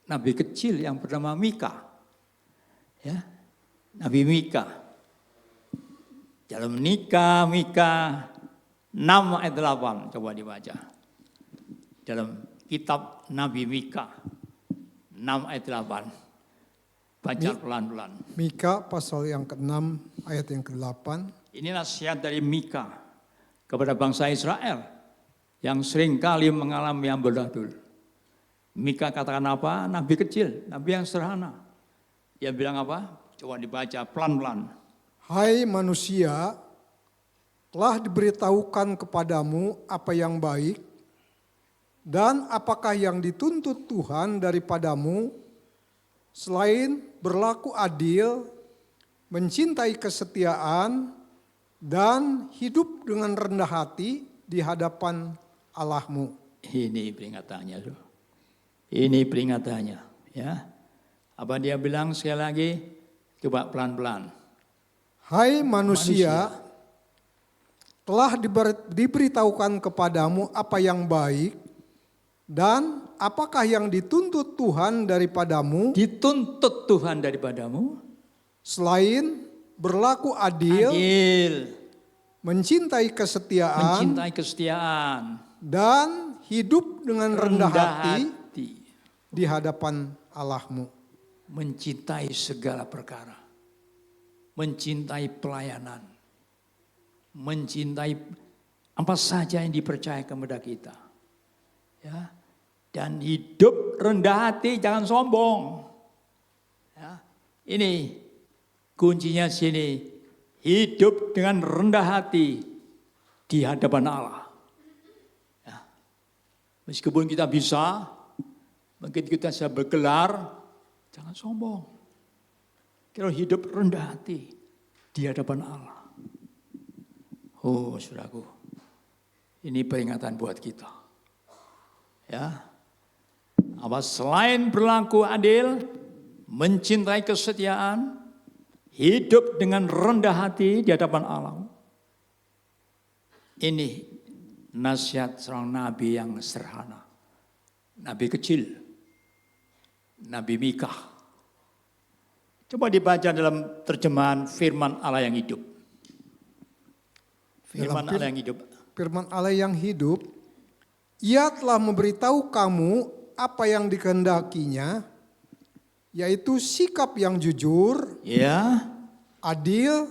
S6: Nabi kecil yang bernama Mika, ya. Nabi Mika. Dalam Mika 6 ayat 8, coba dibaca. Dalam kitab Nabi Mika 6 ayat 8. Baca pelan-pelan.
S7: Mika pasal yang ke-6 ayat yang ke-8.
S6: Ini nasihat dari Mika kepada bangsa Israel yang sering kali mengalami amburadul. Mika katakan apa? Nabi kecil, nabi yang sederhana. Dia bilang apa? Coba dibaca pelan-pelan.
S7: Hai manusia, telah diberitahukan kepadamu apa yang baik dan apakah yang dituntut Tuhan daripadamu selain berlaku adil, mencintai kesetiaan, dan hidup dengan rendah hati di hadapan Allahmu.
S6: Ini peringatannya. Ini peringatannya. Ya. Apa dia bilang sekali lagi? Coba pelan-pelan.
S7: Hai manusia, telah diberitahukan kepadamu apa yang baik dan apakah yang dituntut Tuhan daripadamu
S6: Dituntut Tuhan daripadamu.
S7: selain berlaku adil, mencintai kesetiaan, dan hidup dengan rendah hati di hadapan Allahmu.
S6: Mencintai segala perkara. Mencintai pelayanan. Mencintai apa saja yang dipercaya kepada kita. Ya. Dan hidup rendah hati, jangan sombong. Ya. Ini kuncinya sini. Hidup dengan rendah hati di hadapan Allah. Ya. Meskipun kita bisa, mungkin kita bisa bergelar, jangan sombong. Kalau hidup rendah hati di hadapan Allah. Oh, saudaraku, ini peringatan buat kita. Ya, apa selain berlaku adil, mencintai kesetiaan, hidup dengan rendah hati di hadapan Allah. Ini nasihat seorang nabi yang sederhana, nabi kecil, Nabi Mika. Coba dibaca dalam terjemahan firman Allah yang hidup. Firman Allah yang hidup.
S7: Firman Allah yang hidup, Ia telah memberitahu kamu apa yang dikehendakinya, yaitu sikap yang jujur,
S6: Ya,
S7: adil,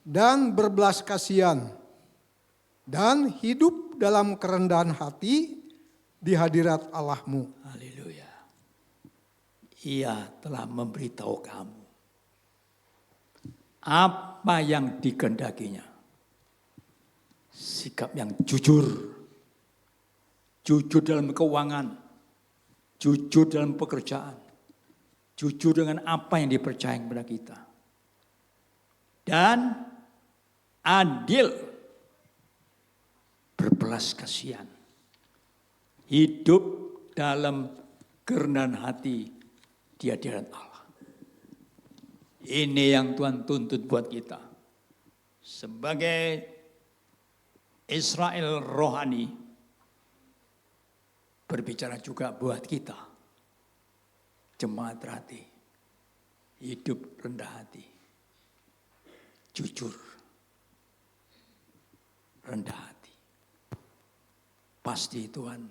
S7: dan berbelas kasihan, dan hidup dalam kerendahan hati di hadirat Allahmu.
S6: haleluya. Ia telah memberitahu kamu apa yang dikehendakinya. Sikap yang jujur. Jujur dalam keuangan. Jujur dalam pekerjaan. Jujur dengan apa yang dipercaya kepada kita. Dan adil. Berbelas kasihan. Hidup dalam kerendahan hati di hadirat Allah. Ini yang Tuhan tuntut buat kita. Sebagai Israel rohani, berbicara juga buat kita. Jemaat hati, hidup rendah hati, jujur, rendah hati. Pasti Tuhan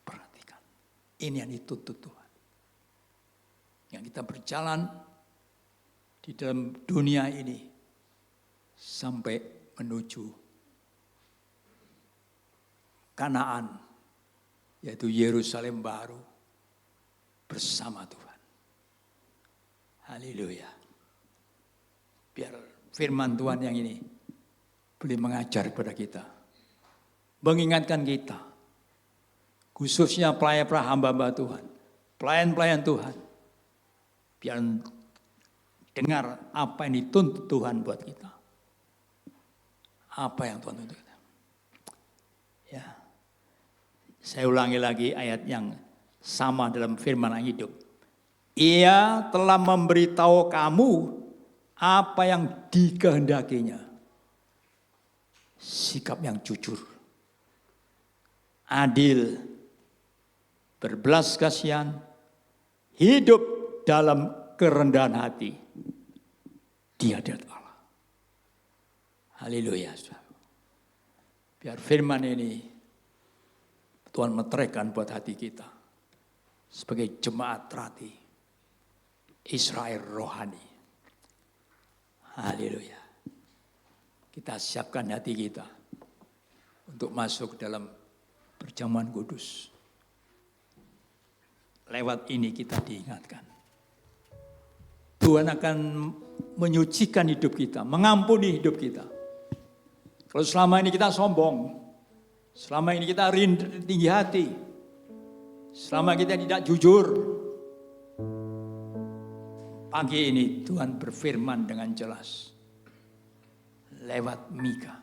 S6: perhatikan. Ini yang dituntut Tuhan. Yang kita berjalan di dalam dunia ini sampai menuju Kanaan, yaitu Yerusalem baru bersama Tuhan. Haleluya. Biar firman Tuhan yang ini boleh mengajar kepada kita. Mengingatkan kita. Khususnya pelayan-pelayan hamba-hamba Tuhan. Pelayan-pelayan Tuhan. Biar dengar apa yang dituntut Tuhan buat kita. Apa yang Tuhan tuntut kita. Ya. Saya ulangi lagi ayat yang sama dalam firman yang hidup. Ia telah memberitahu kamu apa yang dikehendakinya. Sikap yang jujur, adil, berbelas kasihan, hidup dalam kerendahan hati di hadirat Allah. Haleluya. Biar firman ini Tuhan meteraikan buat hati kita sebagai jemaat terhati Israel rohani. Haleluya. Kita siapkan hati kita untuk masuk dalam perjamuan kudus. Lewat ini kita diingatkan. Tuhan akan menyucikan hidup kita, mengampuni hidup kita. Kalau selama ini kita sombong, selama ini kita tinggi hati, selama kita tidak jujur, pagi ini Tuhan berfirman dengan jelas lewat Mika.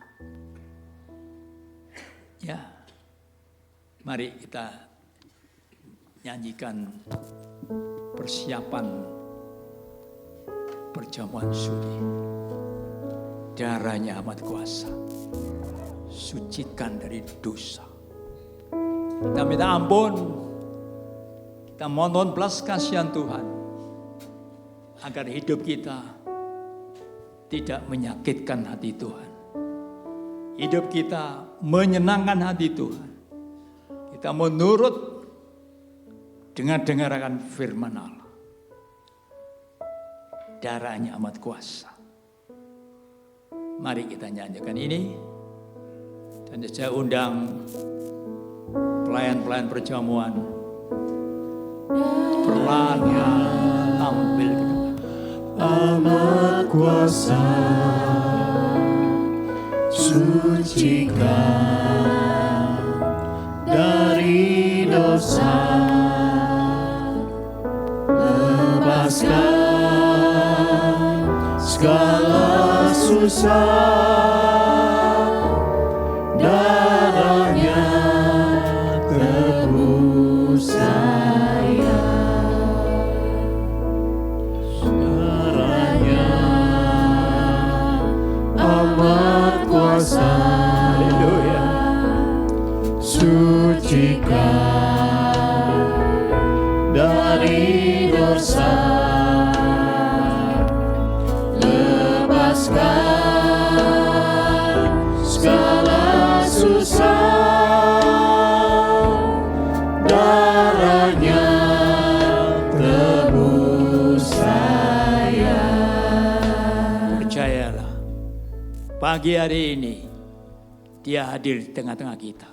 S6: Ya, mari kita nyanyikan persiapan perjamuan suri darahnya amat kuasa. Sucikan dari dosa. Kita minta ampun. Kita mohon belas kasihan Tuhan. Agar hidup kita tidak menyakitkan hati Tuhan. Hidup kita menyenangkan hati Tuhan. Kita menurut dengar-dengarkan firman Allah. Darahnya amat kuasa. Mari kita nyanyikan ini. Dan saya undang pelayan-pelayan perjamuan perlahan tampil ke depan.
S3: Amat kuasa, sucikan dari dosa, lepaskan segala susah, darahnya tebus saya, darahnya amat kuasa, haleluya, sucikan dari dosa, lepaskan segala susah, darahnya tebus saya.
S6: Percayalah, pagi hari ini Dia hadir di tengah-tengah kita.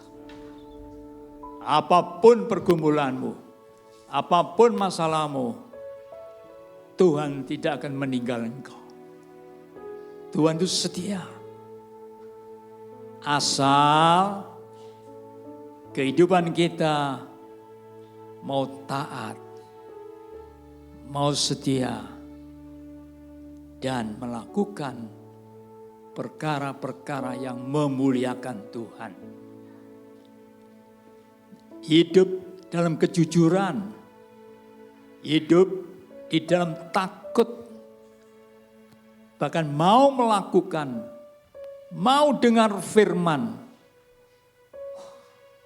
S6: Apapun pergumulanmu, apapun masalahmu, Tuhan tidak akan meninggal engkau. Tuhan itu setia. Asal kehidupan kita mau taat, mau setia, dan melakukan perkara-perkara yang memuliakan Tuhan. Hidup dalam kejujuran, hidup di dalam takut, bahkan mau melakukan, mau dengar firman,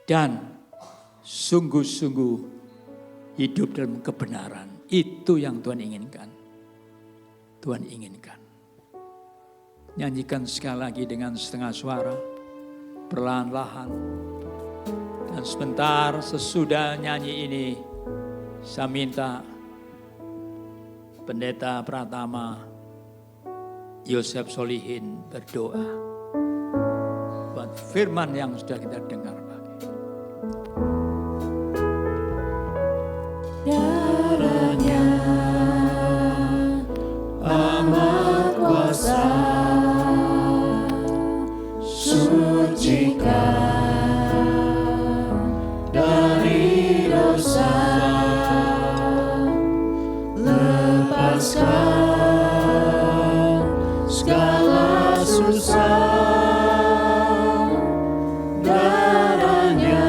S6: dan sungguh-sungguh hidup dalam kebenaran. Itu yang Tuhan inginkan. Tuhan inginkan. Nyanyikan sekali lagi dengan setengah suara, perlahan-lahan. Dan sebentar sesudah nyanyi ini, saya minta Pendeta Pratama Yosef Solihin berdoa buat firman yang sudah kita dengar.
S3: Darahnya amat kuasa, sucikan dari dosa, lepaskan segala susah, darahnya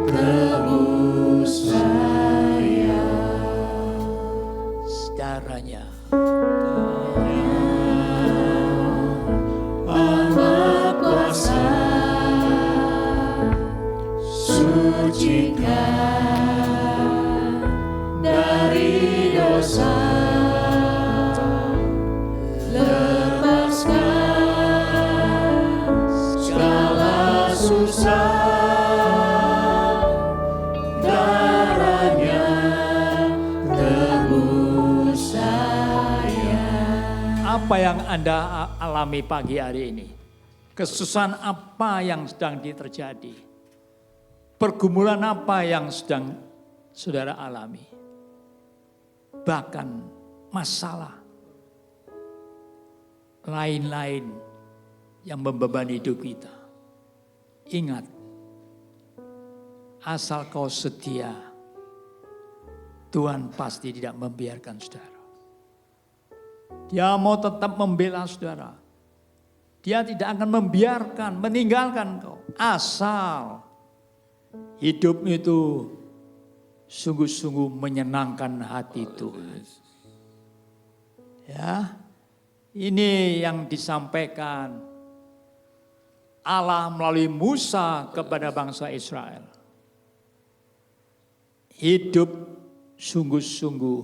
S3: tebus saya,
S6: Darahnya
S3: amat kuasa, sucikan dari dosa, lepaskan segala susah, darahnya tebus saya.
S6: apa yang Anda alami pagi hari ini? Kesusahan apa yang sedang terjadi? Pergumulan apa yang sedang saudara alami? Bahkan masalah lain-lain yang membebani hidup kita. Ingat, asal kau setia, Tuhan pasti tidak membiarkan saudara. Dia mau tetap membela saudara. Dia tidak akan membiarkan, meninggalkan kau. Asal hidupmu itu sungguh-sungguh menyenangkan hati Tuhan. Ya, Ini yang disampaikan Allah melalui Musa kepada bangsa Israel. Hidup sungguh-sungguh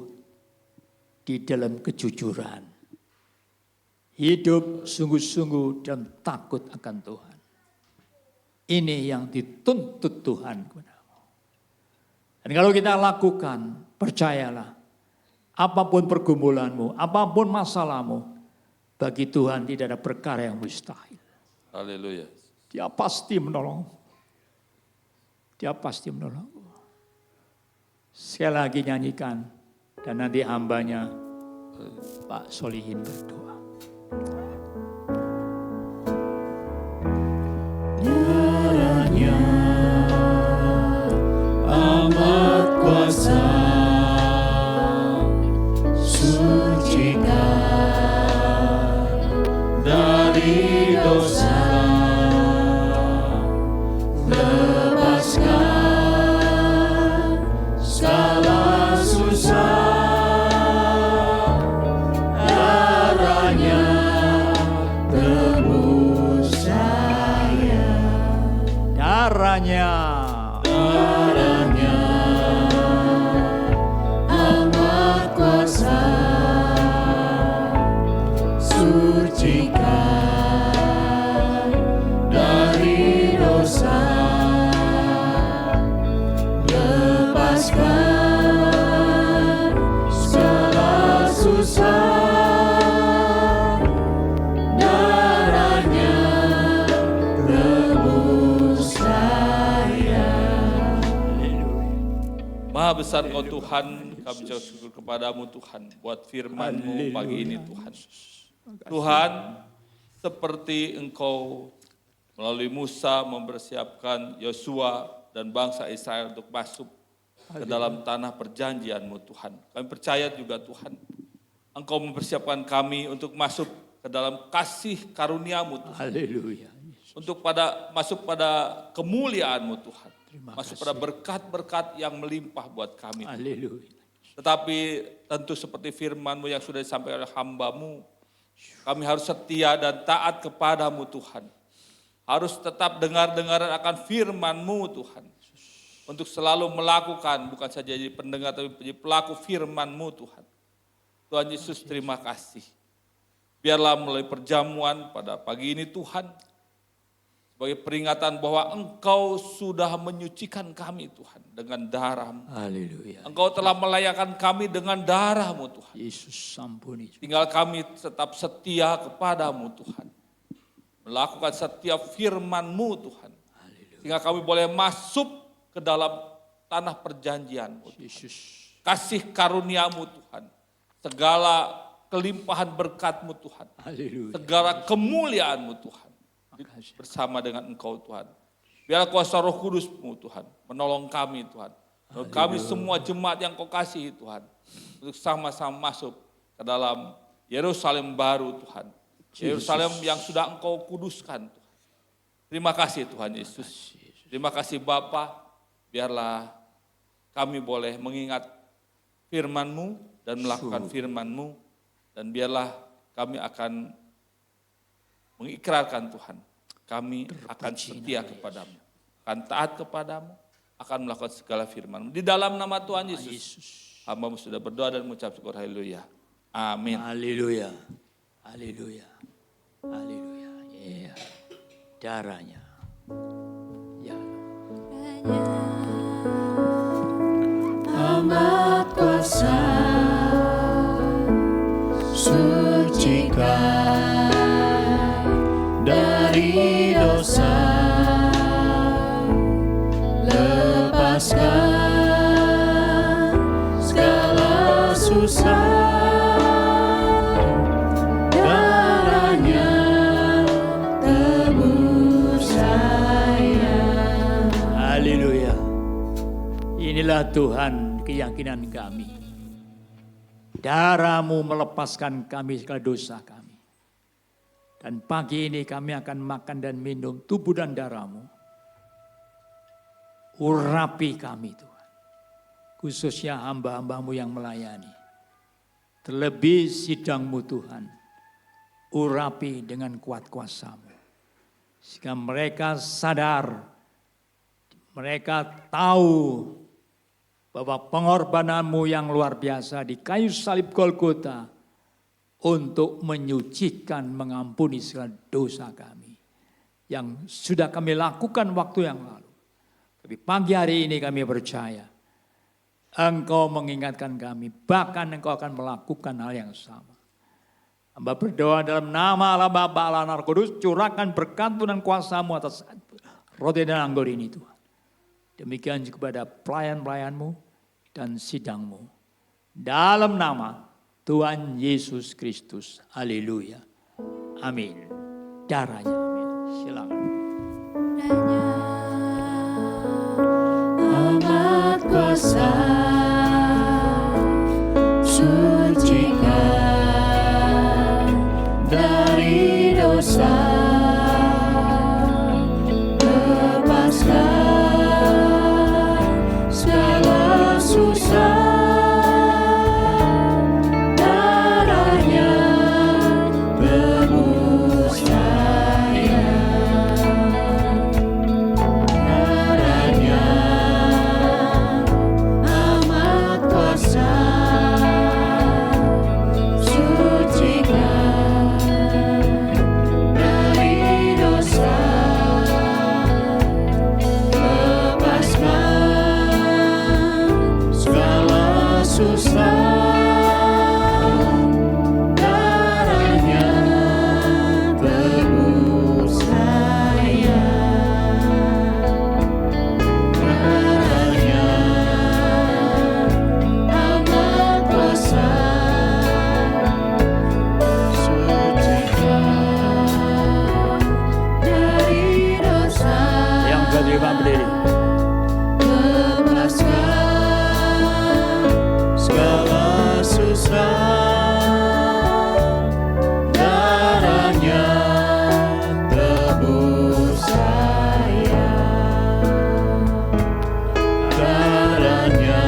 S6: di dalam kejujuran. Hidup sungguh-sungguh dalam takut akan Tuhan. Ini yang dituntut Tuhan kepadamu. Dan kalau kita lakukan, percayalah, apapun pergumulanmu, apapun masalahmu, bagi Tuhan tidak ada perkara yang mustahil.
S8: Haleluya.
S6: Dia pasti menolong. Dia pasti menolong. Sekali lagi nyanyikan, dan nanti hambanya Pak Solihin berdoa.
S3: Darahnya amat kuasa, sucikan dari dosa, lepaskan segala susah. Darahnya tebus saya.
S6: Darahnya
S3: amat kuasa, sucikan dari dosa, lepaskan segala susah. Darahnya tebus saya.
S8: Maha besar Engkau Tuhan, kami ucap syukur kepadamu Tuhan, buat firman-Mu pagi ini Tuhan. Tuhan, seperti Engkau melalui Musa mempersiapkan Yosua dan bangsa Israel untuk masuk ke dalam tanah perjanjian-Mu Tuhan. Kami percaya juga Tuhan, Engkau mempersiapkan kami untuk masuk ke dalam kasih karunia-Mu Tuhan.
S6: haleluya.
S8: Untuk masuk pada kemuliaan-Mu Tuhan. Masuk pada berkat-berkat yang melimpah buat kami.
S6: Haleluya.
S8: Tetapi tentu seperti firman-Mu yang sudah disampaikan oleh hamba-Mu, kami harus setia dan taat kepadamu Tuhan. Harus tetap dengar-dengaran akan firman-Mu Tuhan. Untuk selalu melakukan, bukan saja jadi pendengar tapi jadi pelaku firman-Mu Tuhan. Tuhan Yesus terima kasih. Biarlah melalui perjamuan pada pagi ini Tuhan, sebagai peringatan bahwa Engkau sudah menyucikan kami Tuhan dengan darah-Mu.
S6: Haleluya.
S8: Engkau telah melayakan kami dengan darah-Mu Tuhan.
S6: Yesus ampuni.
S8: Tinggal kami tetap setia kepadamu Tuhan. Melakukan setiap firman-Mu Tuhan. Sehingga kami boleh masuk ke dalam tanah perjanjian-Mu Tuhan.
S6: Yesus.
S8: Kasih karunia-Mu Tuhan. Segala kelimpahan berkat-Mu Tuhan.
S6: Haleluya.
S8: Segala kemuliaan-Mu Tuhan. Bersama dengan Engkau Tuhan. Biarlah kuasa Roh Kudus-Mu Tuhan menolong kami Tuhan. Menolong kami semua jemaat yang Kau kasihi Tuhan. Untuk sama-sama masuk ke dalam Yerusalem baru Tuhan. Yerusalem yang sudah Engkau kuduskan Tuhan. Terima kasih Tuhan Yesus. Terima kasih Bapa. Biarlah kami boleh mengingat firman-Mu dan melakukan firman-Mu. Dan biarlah kami akan mengikrarkan Tuhan, kami akan setia kepadamu, akan taat kepadamu, akan melakukan segala firman-Mu. Di dalam nama Tuhan Yesus, hamba-Mu sudah berdoa dan mengucap syukur, haleluya. Amin.
S6: Haleluya. Haleluya. Haleluya. Iya. Darahnya. Ya.
S3: Amat kuasa, sucikan dari dosa, lepaskan segala susah. Darahnya tebus saya.
S6: Haleluya. Inilah Tuhan keyakinan kami. Darah-Mu melepaskan kami segala dosa kami. Dan pagi ini kami akan makan dan minum tubuh dan darah-Mu. Urapi kami Tuhan. Khususnya hamba-hamba-Mu yang melayani. Terlebih sidang-Mu Tuhan. urapi dengan kuat kuasa-Mu. Sehingga mereka sadar, mereka tahu bahwa pengorbanan-Mu yang luar biasa di kayu salib Golgota untuk menyucikan, mengampuni segala dosa kami yang sudah kami lakukan waktu yang lalu. Tapi pagi hari ini kami percaya Engkau mengingatkan kami, bahkan Engkau akan melakukan hal yang sama. Hamba berdoa dalam nama Allah Bapa, Allah, Anak, Roh Kudus, curahkan berkat-Mu dan kuasa-Mu atas roti dan anggur ini Tuhan. Demikian juga kepada pelayan-pelayan-Mu dan sidang-Mu. Dalam nama Tuhan Yesus Kristus. Haleluya. Amin. Darahnya. Amin. Silakan.
S4: Amat kuasa, sucikan dari dosa, lepaskan segala susah. Darahnya tebus saya, darahnya amat kuasa, sucikan dari dosa, lepaskan segala susah. Darahnya tebus saya, darahnya amat kuasa, sucikan dari dosa.
S6: Yang kedua berdiri.
S4: Lepaskan segala susah, darahnya tebus saya, darahnya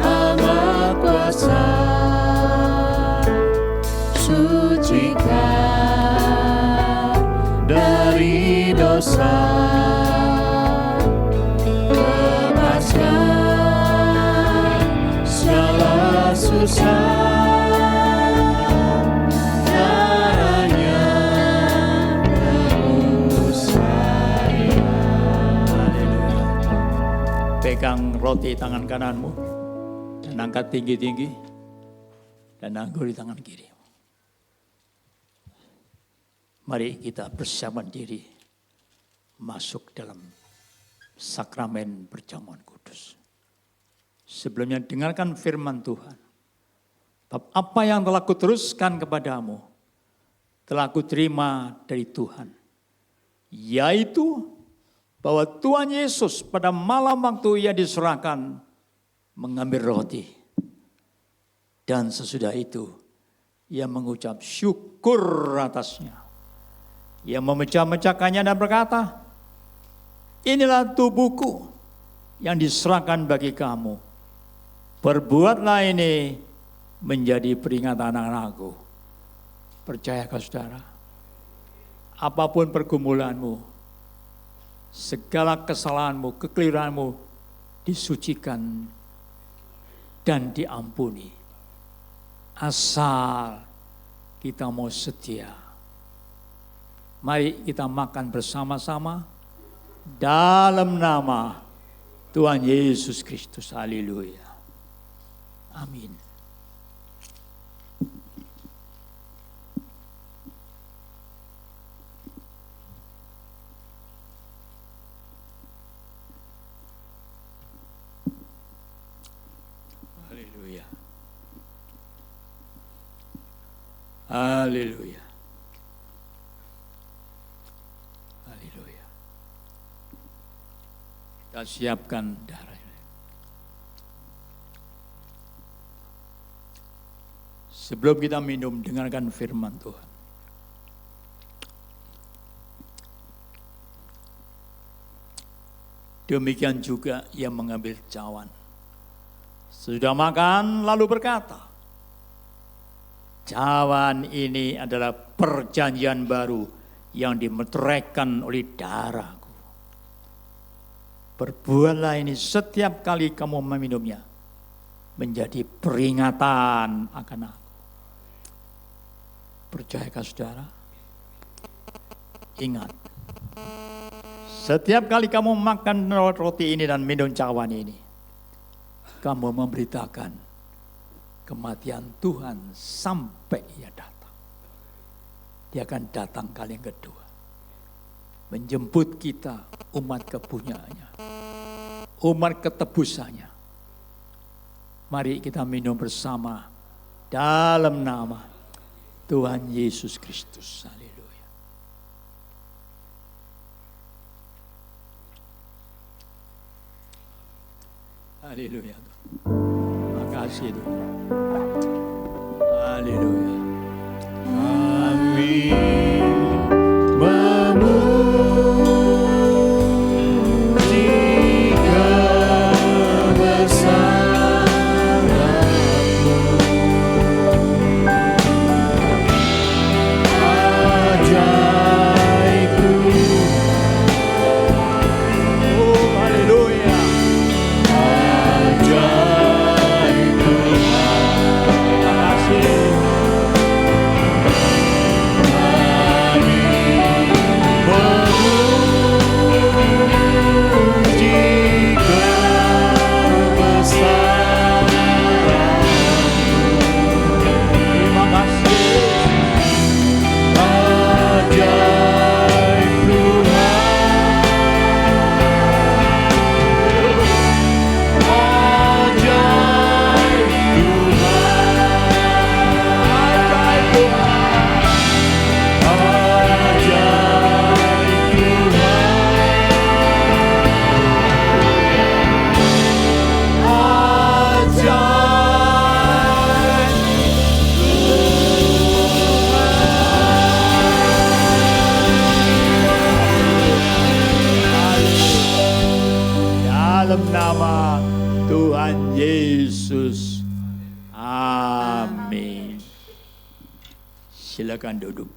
S4: amat kuasa, sucikan dari dosa, lepaskan segala susah. Darahnya tebus saya.
S6: Pegang roti tangan kananmu dan angkat tinggi-tinggi dan anggur di tangan kiri. Mari kita persiapkan diri masuk dalam sakramen perjamuan kudus. Sebelumnya dengarkan firman Tuhan. Bab apa yang telah kuteruskan kepadamu telah kuterima dari Tuhan. Yaitu bahwa Tuhan Yesus pada malam waktu ia diserahkan mengambil roti. Dan sesudah itu ia mengucap syukur atasnya. Ia memecah-mecahkannya dan berkata, inilah tubuhku yang diserahkan bagi kamu. Perbuatlah ini menjadi peringatan aku. Percayakah saudara? Apapun pergumulanmu, segala kesalahanmu, kekeliruanmu disucikan dan diampuni. Asal kita mau setia. Mari kita makan bersama-sama dalam nama Tuhan Yesus Kristus. Haleluya. Amin. Haleluya. Haleluya. Haleluya. Kita siapkan darah. Sebelum kita minum, dengarkan firman Tuhan. Demikian juga ia mengambil cawan. Sudah makan lalu berkata, Cawan ini adalah perjanjian baru yang dimeteraikan oleh darahku. Perbuatlah ini setiap kali kamu meminumnya, menjadi peringatan akan aku. Percayakah saudara? Ingat, setiap kali kamu makan roti ini dan minum cawan ini, kamu memberitakan kematian Tuhan sampai ia datang. Dia akan datang kali yang kedua, menjemput kita, umat kepunyaannya, umat ketebusannya. Mari kita minum bersama dalam nama Tuhan Yesus Kristus. Haleluya. Haleluya. Terima kasih Tuhan. Haleluya.
S4: Kami memuji kebesaran-Mu. Ajaib Tuhan.
S6: Oh, haleluya.
S4: Ajaib Tuhan.
S6: Terima kasih.
S4: Memuji kebesaran-Mu.
S6: Terima kasih.
S4: Ajaib Tuhan. Ajaib Tuhan. Ajaib
S6: Dalam nama Tuhan Yesus. Amin. Silakan duduk.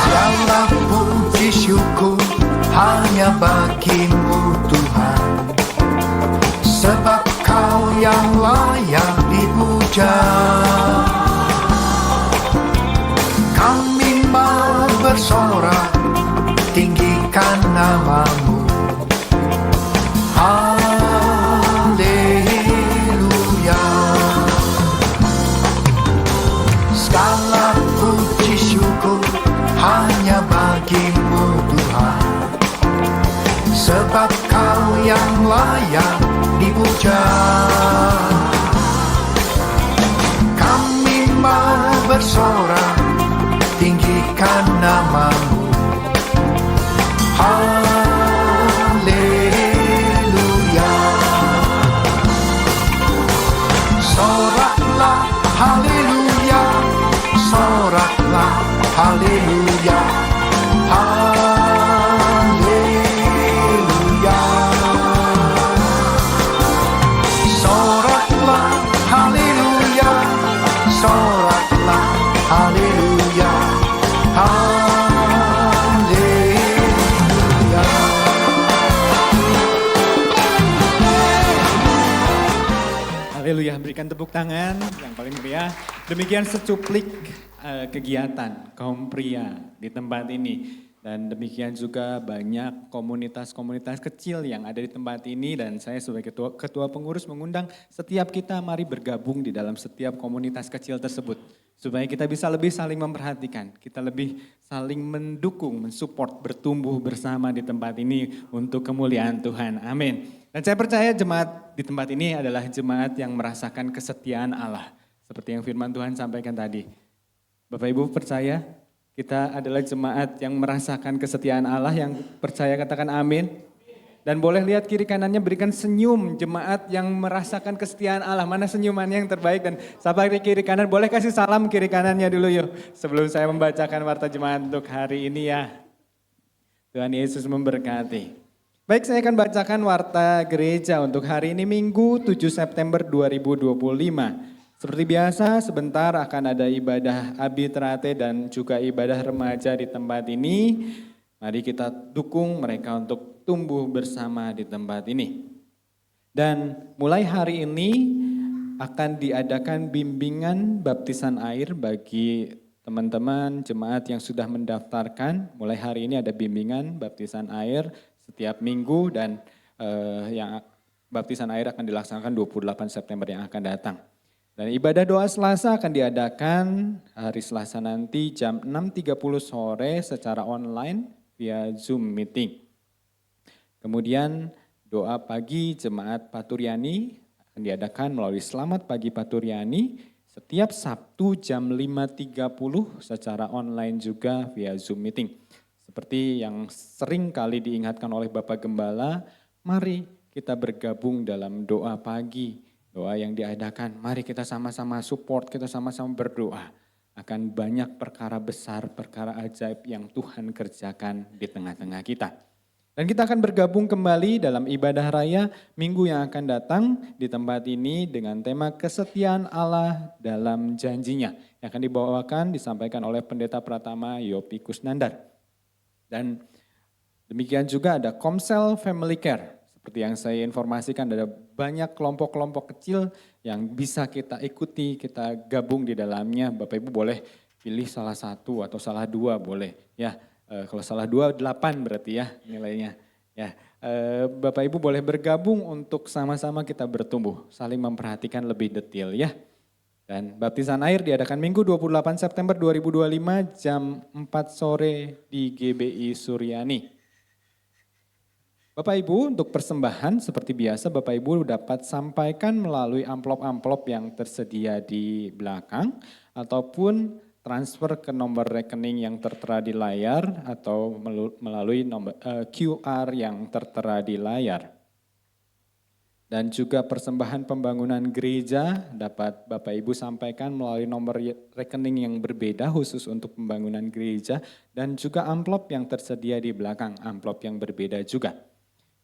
S9: Segala puji syukur hanya bagimu Tuhan, sebab Kau yang layak dipuja. Kami mau bersorak, tinggikan nama-Mu. Haleluya. Segala puji syukur hanya bagimu Tuhan, sebab Kau yang layak dipuja. Kami mau bersorak, tinggikan nama-Mu. Haleluya. Soraklah haleluya, soraklah haleluya, haleluya. Soraklah haleluya, soraklah haleluya, haleluya.
S10: Haleluya, berikan tepuk tangan yang paling meriah. Demikian secuplik kegiatan kaum pria di tempat ini. Dan demikian juga banyak komunitas-komunitas kecil yang ada di tempat ini. Dan saya sebagai ketua pengurus mengundang setiap kita mari bergabung di dalam setiap komunitas kecil tersebut. Supaya kita bisa lebih saling memperhatikan, kita lebih saling mendukung, mensupport, bertumbuh bersama di tempat ini untuk kemuliaan Tuhan. Amin. Dan saya percaya jemaat di tempat ini adalah jemaat yang merasakan kesetiaan Allah. seperti yang firman Tuhan sampaikan tadi. Bapak Ibu percaya kita adalah jemaat yang merasakan kesetiaan Allah, yang percaya katakan amin. Dan boleh lihat kiri kanannya, berikan senyum jemaat yang merasakan kesetiaan Allah. Mana senyumannya yang terbaik, dan sahabat di kiri kanan boleh kasih salam kiri kanannya dulu yuk. Sebelum saya membacakan warta jemaat untuk hari ini ya. Tuhan Yesus memberkati. Baik, saya akan bacakan warta gereja untuk hari ini Minggu 7 September 2025. Seperti biasa sebentar akan ada ibadah Abitrate dan juga ibadah remaja di tempat ini. Mari kita dukung mereka untuk tumbuh bersama di tempat ini. Dan mulai hari ini akan diadakan bimbingan baptisan air bagi teman-teman jemaat yang sudah mendaftarkan. Mulai hari ini ada bimbingan baptisan air setiap minggu, dan yang baptisan air akan dilaksanakan 28 September yang akan datang. Dan ibadah doa Selasa akan diadakan hari Selasa nanti jam 6.30 sore secara online via Zoom meeting. Kemudian doa pagi jemaat Paturyani akan diadakan melalui Selamat Pagi Paturyani setiap Sabtu jam 5.30 secara online juga via Zoom meeting. Seperti yang sering kali diingatkan oleh Bapak Gembala, mari kita bergabung dalam doa pagi, doa yang diadakan. Mari kita sama-sama support, kita sama-sama berdoa. Akan banyak perkara besar, perkara ajaib yang Tuhan kerjakan di tengah-tengah kita. Dan kita akan bergabung kembali dalam ibadah raya minggu yang akan datang di tempat ini dengan tema kesetiaan Allah dalam janjinya. Yang akan dibawakan, disampaikan oleh Pendeta Pratama Yopi Kusnandar. Dan demikian juga ada Komsel Family Care. Seperti yang saya informasikan, ada banyak kelompok-kelompok kecil yang bisa kita ikuti, kita gabung di dalamnya. Bapak Ibu boleh pilih salah satu atau salah dua boleh. Ya, kalau salah dua 8 berarti ya nilainya. Ya, Bapak Ibu boleh bergabung untuk sama-sama kita bertumbuh, saling memperhatikan lebih detail ya. Dan baptisan air diadakan Minggu 28 September 2025 jam 4 sore di GBI Suryani. Bapak Ibu, untuk persembahan seperti biasa Bapak Ibu dapat sampaikan melalui amplop-amplop yang tersedia di belakang ataupun transfer ke nomor rekening yang tertera di layar atau melalui nomor QR yang tertera di layar. Dan juga persembahan pembangunan gereja dapat Bapak Ibu sampaikan melalui nomor rekening yang berbeda khusus untuk pembangunan gereja, dan juga amplop yang tersedia di belakang, amplop yang berbeda juga.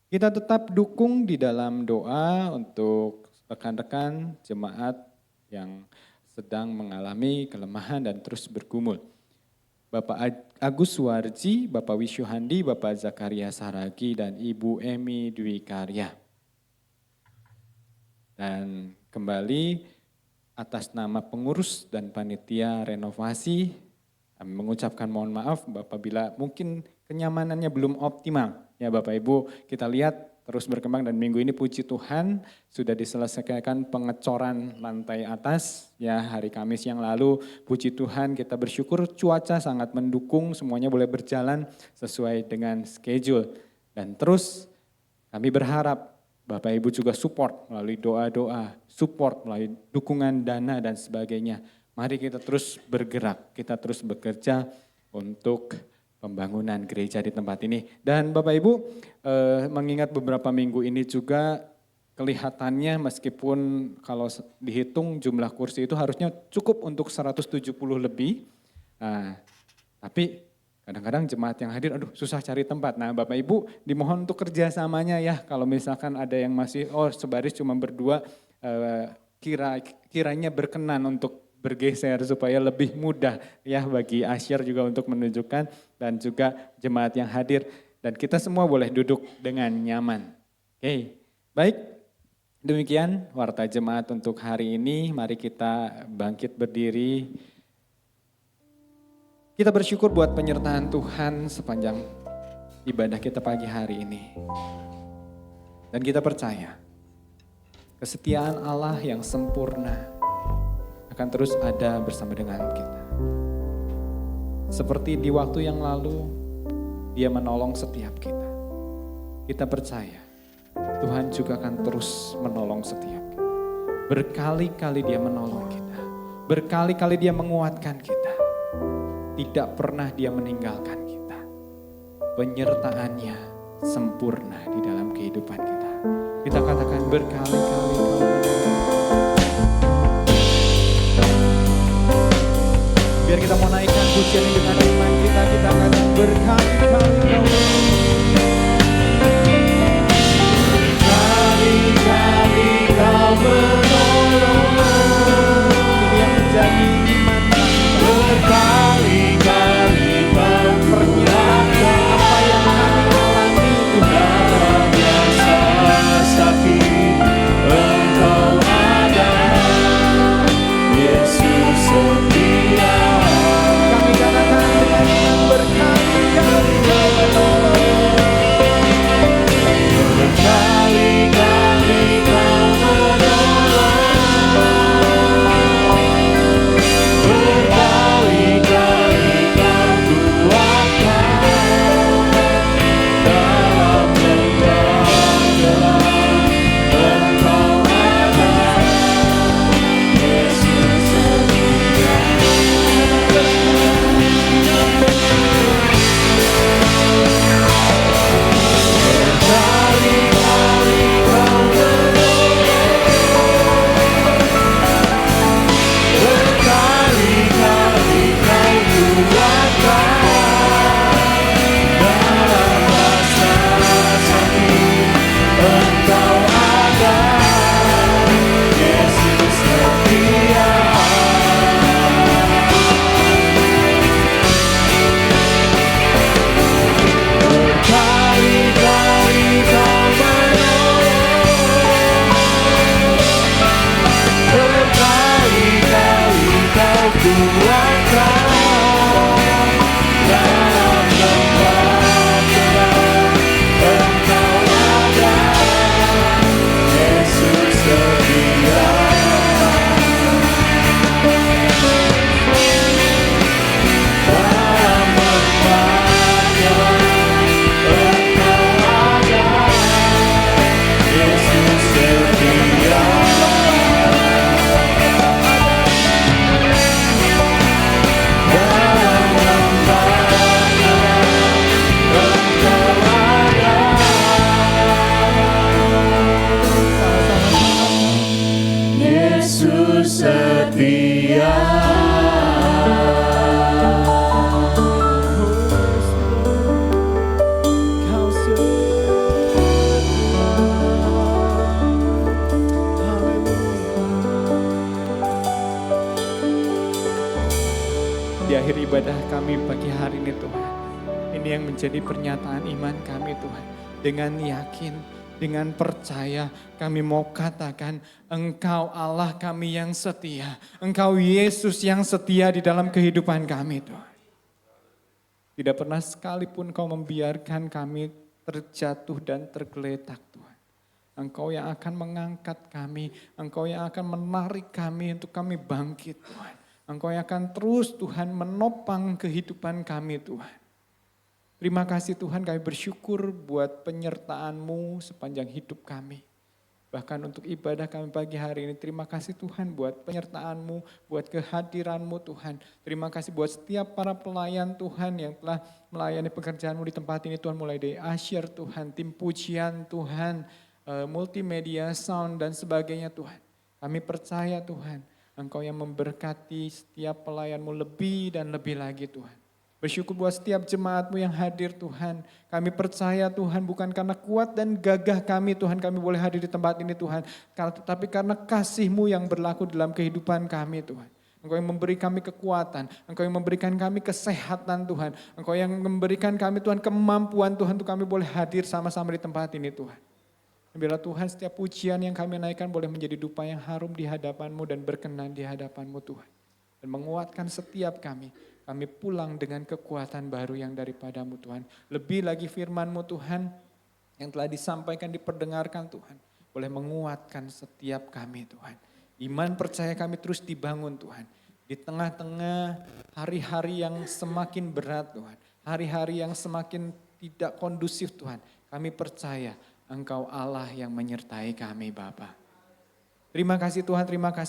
S10: Kita tetap dukung di dalam doa untuk rekan-rekan jemaat yang sedang mengalami kelemahan dan terus bergumul. Bapak Agus Suwarji, Bapak Wisyuhandi, Bapak Zakaria Saragi, dan Ibu Emi Dwi Karya. Dan kembali atas nama pengurus dan panitia renovasi, kami mengucapkan mohon maaf apabila mungkin kenyamanannya belum optimal. Ya Bapak Ibu, kita lihat terus berkembang dan minggu ini puji Tuhan sudah diselesaikan pengecoran lantai atas ya hari Kamis yang lalu. Puji Tuhan kita bersyukur cuaca sangat mendukung, semuanya boleh berjalan sesuai dengan schedule. Dan terus kami berharap Bapak Ibu juga support melalui doa-doa, support melalui dukungan dana dan sebagainya. Mari kita terus bergerak, kita terus bekerja untuk pembangunan gereja di tempat ini. Dan Bapak Ibu mengingat beberapa minggu ini juga kelihatannya meskipun kalau dihitung jumlah kursi itu harusnya cukup untuk 170 lebih. Nah, tapi kadang-kadang jemaat yang hadir aduh susah cari tempat. Nah Bapak Ibu dimohon untuk kerjasamanya ya. Kalau misalkan ada yang masih sebaris cuma berdua kiranya berkenan untuk bergeser supaya lebih mudah ya bagi Asyir juga untuk menunjukkan dan juga jemaat yang hadir dan kita semua boleh duduk dengan nyaman. Oke, baik demikian warta jemaat untuk hari ini. Mari kita bangkit berdiri. Kita bersyukur buat penyertaan Tuhan sepanjang ibadah kita pagi hari ini. Dan kita percaya kesetiaan Allah yang sempurna akan terus ada bersama dengan kita. Seperti di waktu yang lalu, Dia menolong setiap kita. Kita percaya Tuhan juga akan terus menolong setiap kita. Berkali-kali Dia menolong kita. Berkali-kali dia menguatkan kita. Tidak pernah dia meninggalkan kita. Penyertaannya sempurna di dalam kehidupan kita. Kita katakan berkali-kali kau menolong. Biar kita mau naikkan pujian ini dengan iman kita katakan berkali-kali kau menolong.
S4: Berkali-kali kau menolong.
S10: Ini yang menjadi iman kami.
S4: Berkali-kali kau
S10: Pernyataan apa yang kami alami Tuhan.
S4: biasa sakit, Engkau ada, Yesus setia.
S10: Kami katakan dengan iman berkali-kali kau menolong.
S4: Berkali-kali kau menolong. Berkali-kali kau kuatkan dalam lembah gelap. Engkau ada, Yesus setia. Berkali-kali kau menolong. Berkali-kali kau kuatkan dalam masa sakit. Engkau ada, Yesus setia. Berkali-kali kau menolong. Berkali-kali kau kuatkan dalam lembah gelap. Engkau ada, Yesus setia. Dalam lembah gelap. Engkau ada, Yesus setia. Dalam lembah gelap, Engkau ada. Yesus setia.
S10: Kau setia. Di akhir ibadah kami pagi hari ini Tuhan, ini yang menjadi pernyataan iman kami Tuhan. Dengan yakin, dengan percaya kami mau katakan Engkau Allah kami yang setia. Engkau Yesus yang setia di dalam kehidupan kami Tuhan. Tidak pernah sekalipun Kau membiarkan kami terjatuh dan tergeletak Tuhan. Engkau yang akan mengangkat kami, Engkau yang akan menarik kami untuk kami bangkit Tuhan. Engkau yang akan terus Tuhan menopang kehidupan kami Tuhan. Terima kasih Tuhan, kami bersyukur buat penyertaan-Mu sepanjang hidup kami. Bahkan untuk ibadah kami pagi hari ini, terima kasih Tuhan buat penyertaan-Mu, buat kehadiran-Mu Tuhan. Terima kasih buat setiap para pelayan Tuhan yang telah melayani pekerjaan-Mu di tempat ini Tuhan. Mulai dari Asyir Tuhan, tim pujian Tuhan, multimedia, sound dan sebagainya Tuhan. Kami percaya Tuhan, Engkau yang memberkati setiap pelayan-Mu lebih dan lebih lagi Tuhan. Bersyukur buat setiap jemaat-Mu yang hadir Tuhan. Kami percaya Tuhan bukan karena kuat dan gagah kami Tuhan kami boleh hadir di tempat ini Tuhan. Tapi karena kasih-Mu yang berlaku dalam kehidupan kami Tuhan. Engkau yang memberi kami kekuatan. Engkau yang memberikan kami kesehatan Tuhan. Engkau yang memberikan kami Tuhan kemampuan Tuhan untuk kami boleh hadir sama-sama di tempat ini Tuhan. Biarlah Tuhan setiap pujian yang kami naikkan boleh menjadi dupa yang harum di hadapan-Mu dan berkenan di hadapan-Mu Tuhan. Dan menguatkan setiap kami. Kami pulang dengan kekuatan baru yang daripada-Mu Tuhan. Lebih lagi firman-Mu Tuhan yang telah disampaikan, diperdengarkan Tuhan. Boleh menguatkan setiap kami Tuhan. Iman percaya kami terus dibangun Tuhan. Di tengah-tengah hari-hari yang semakin berat Tuhan. Hari-hari yang semakin tidak kondusif Tuhan. Kami percaya Engkau Allah yang menyertai kami Bapa. Terima kasih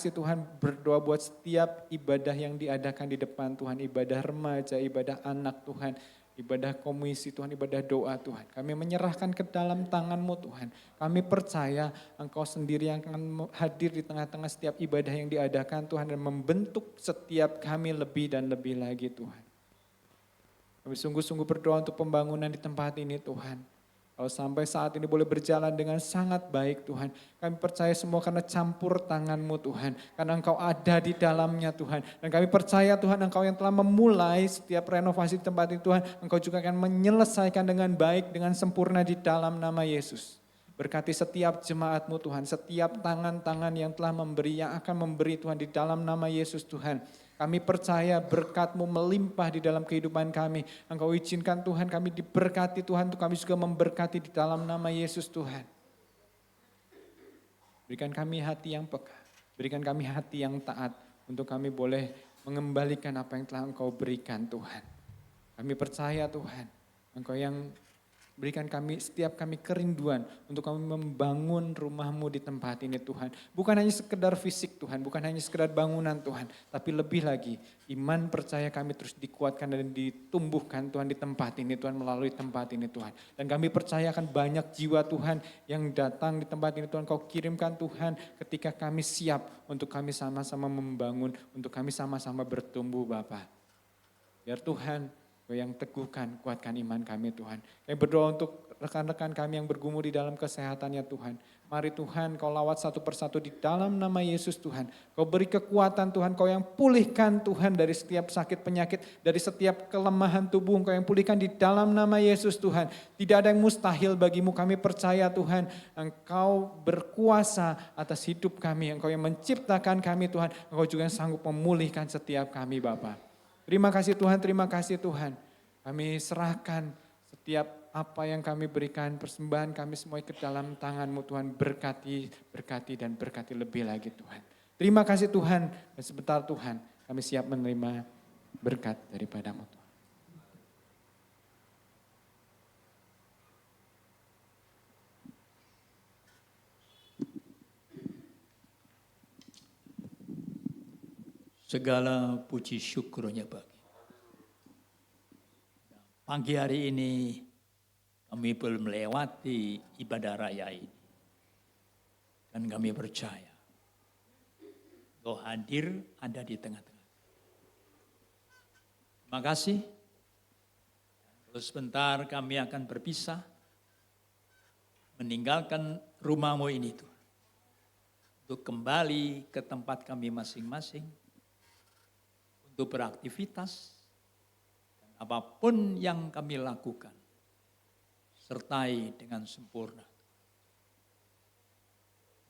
S10: Tuhan berdoa buat setiap ibadah yang diadakan di depan Tuhan. Ibadah remaja, ibadah anak Tuhan, ibadah komisi Tuhan, ibadah doa Tuhan. Kami menyerahkan ke dalam tangan-Mu Tuhan. Kami percaya Engkau sendiri yang akan hadir di tengah-tengah setiap ibadah yang diadakan Tuhan dan membentuk setiap kami lebih dan lebih lagi Tuhan. Kami sungguh-sungguh berdoa untuk pembangunan di tempat ini Tuhan. Kalau sampai saat ini boleh berjalan dengan sangat baik Tuhan. Kami percaya semua karena campur tangan-Mu Tuhan. Karena Engkau ada di dalamnya Tuhan. Dan kami percaya Tuhan Engkau yang telah memulai setiap renovasi di tempat ini Tuhan. Engkau juga akan menyelesaikan dengan baik, dengan sempurna di dalam nama Yesus. Berkati setiap jemaat-Mu Tuhan. Setiap tangan-tangan yang telah memberi, yang akan memberi Tuhan di dalam nama Yesus Tuhan. Kami percaya berkat-Mu melimpah di dalam kehidupan kami. Engkau izinkan Tuhan kami diberkati Tuhan, untuk kami juga memberkati di dalam nama Yesus Tuhan. Berikan kami hati yang peka, berikan kami hati yang taat, untuk kami boleh mengembalikan apa yang telah Engkau berikan Tuhan. Kami percaya Tuhan, Engkau yang berikan kami, setiap kami kerinduan untuk kami membangun rumah-Mu di tempat ini Tuhan. Bukan hanya sekedar fisik Tuhan, bukan hanya sekedar bangunan Tuhan. Tapi lebih lagi, iman percaya kami terus dikuatkan dan ditumbuhkan Tuhan di tempat ini Tuhan, melalui tempat ini Tuhan. Dan kami percaya akan banyak jiwa Tuhan yang datang di tempat ini Tuhan. Kau kirimkan Tuhan ketika kami siap untuk kami sama-sama membangun, untuk kami sama-sama bertumbuh Bapa. Biar Tuhan Kau yang teguhkan, kuatkan iman kami Tuhan. Kami berdoa untuk rekan-rekan kami yang bergumul di dalam kesehatannya Tuhan. Mari Tuhan Kau lawat satu persatu di dalam nama Yesus Tuhan. Kau beri kekuatan Tuhan, Kau yang pulihkan Tuhan dari setiap sakit penyakit, dari setiap kelemahan tubuh, Kau yang pulihkan di dalam nama Yesus Tuhan. Tidak ada yang mustahil bagimu, kami percaya Tuhan. Engkau berkuasa atas hidup kami, Engkau yang menciptakan kami Tuhan. Engkau juga yang sanggup memulihkan setiap kami Bapa. Terima kasih Tuhan, terima kasih Tuhan. Kami serahkan setiap apa yang kami berikan, persembahan kami semua ke dalam tangan-Mu Tuhan. Berkati, berkati dan berkati lebih lagi Tuhan. Terima kasih Tuhan, dan sebentar Tuhan kami siap menerima berkat daripada-Mu Tuhan.
S6: Segala puji syukurnya bagi. Pagi hari ini kami belum melewati ibadah raya ini. Dan kami percaya Kau hadir ada di tengah-tengah. Terima kasih. Terus sebentar kami akan berpisah. Meninggalkan rumah-Mu ini Tuhan. Untuk kembali ke tempat kami masing-masing. Untuk beraktivitas, dan apapun yang kami lakukan, sertai dengan sempurna.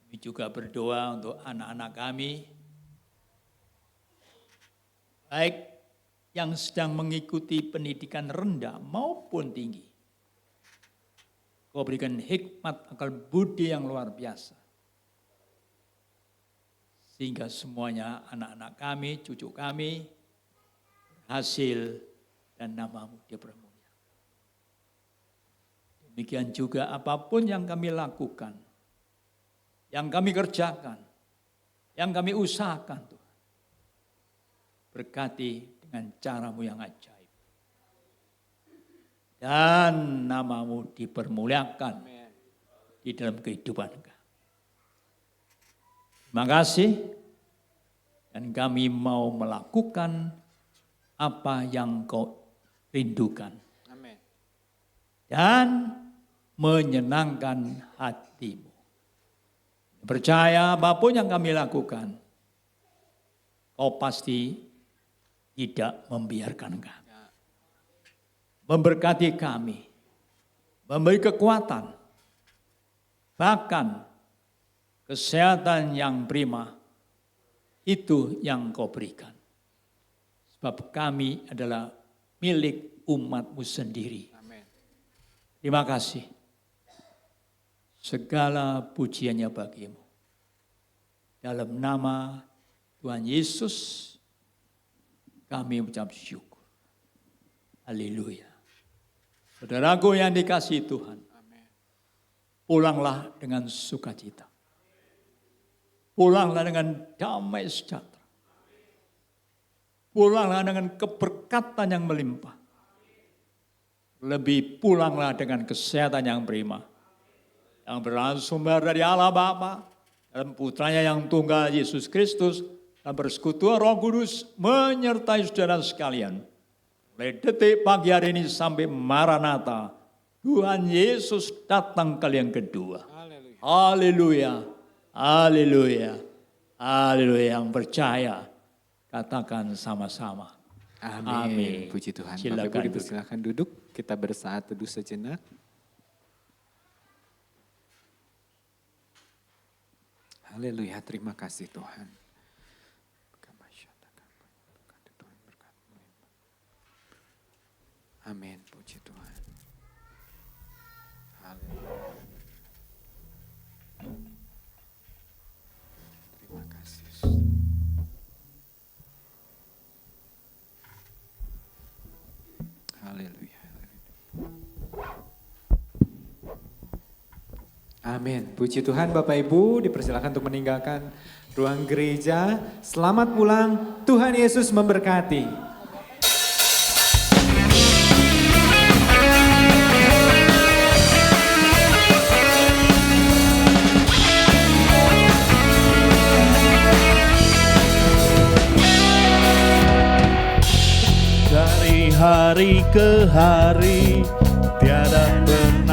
S6: Kami juga berdoa untuk anak-anak kami, baik yang sedang mengikuti pendidikan rendah maupun tinggi. Kau berikan hikmat akal budi yang luar biasa. Sehingga semuanya anak-anak kami, cucu kami, hasil dan nama-Mu dipermuliakan. Demikian juga apapun yang kami lakukan, yang kami kerjakan, yang kami usahakan Tuhan. Berkati dengan cara-Mu yang ajaib. Dan nama-Mu dipermuliakan di dalam kehidupan kami. Terima kasih. Dan kami mau melakukan apa yang Kau rindukan.
S10: Amin.
S6: Dan menyenangkan hati-Mu. Percaya apapun yang kami lakukan, Kau pasti tidak membiarkan kami. Memberkati kami, memberi kekuatan, bahkan kesehatan yang prima, itu yang Kau berikan. Sebab kami adalah milik umat-Mu sendiri.
S10: Amin.
S6: Terima kasih. Segala pujiannya bagi-Mu. Dalam nama Tuhan Yesus, kami mengucap syukur. Haleluya. Saudaraku yang dikasihi Tuhan, pulanglah dengan sukacita. Pulanglah dengan damai sejahtera. Pulanglah dengan keberkatan yang melimpah. Lebih pulanglah dengan kesehatan yang prima. Yang bersumber dari Allah Bapa dan putranya yang tunggal Yesus Kristus dan persekutuan Roh Kudus menyertai saudara sekalian. Mulai detik pagi hari ini sampai Maranatha, Tuhan Yesus datang kali yang kedua. Haleluya, haleluya, haleluya. Yang percaya katakan sama-sama.
S10: Amin. Puji Tuhan.
S6: Silakan
S10: Bapak Ibu dipersilakan duduk. Kita bersaat teduh sejenak. Haleluya, terima kasih Tuhan. Amin, puji Tuhan. Haleluya. Terima kasih. Haleluya. Amin. Puji Tuhan, Bapak Ibu dipersilakan untuk meninggalkan ruang gereja. Selamat pulang, Tuhan Yesus memberkati.
S4: Dari hari ke hari tiada berhenti.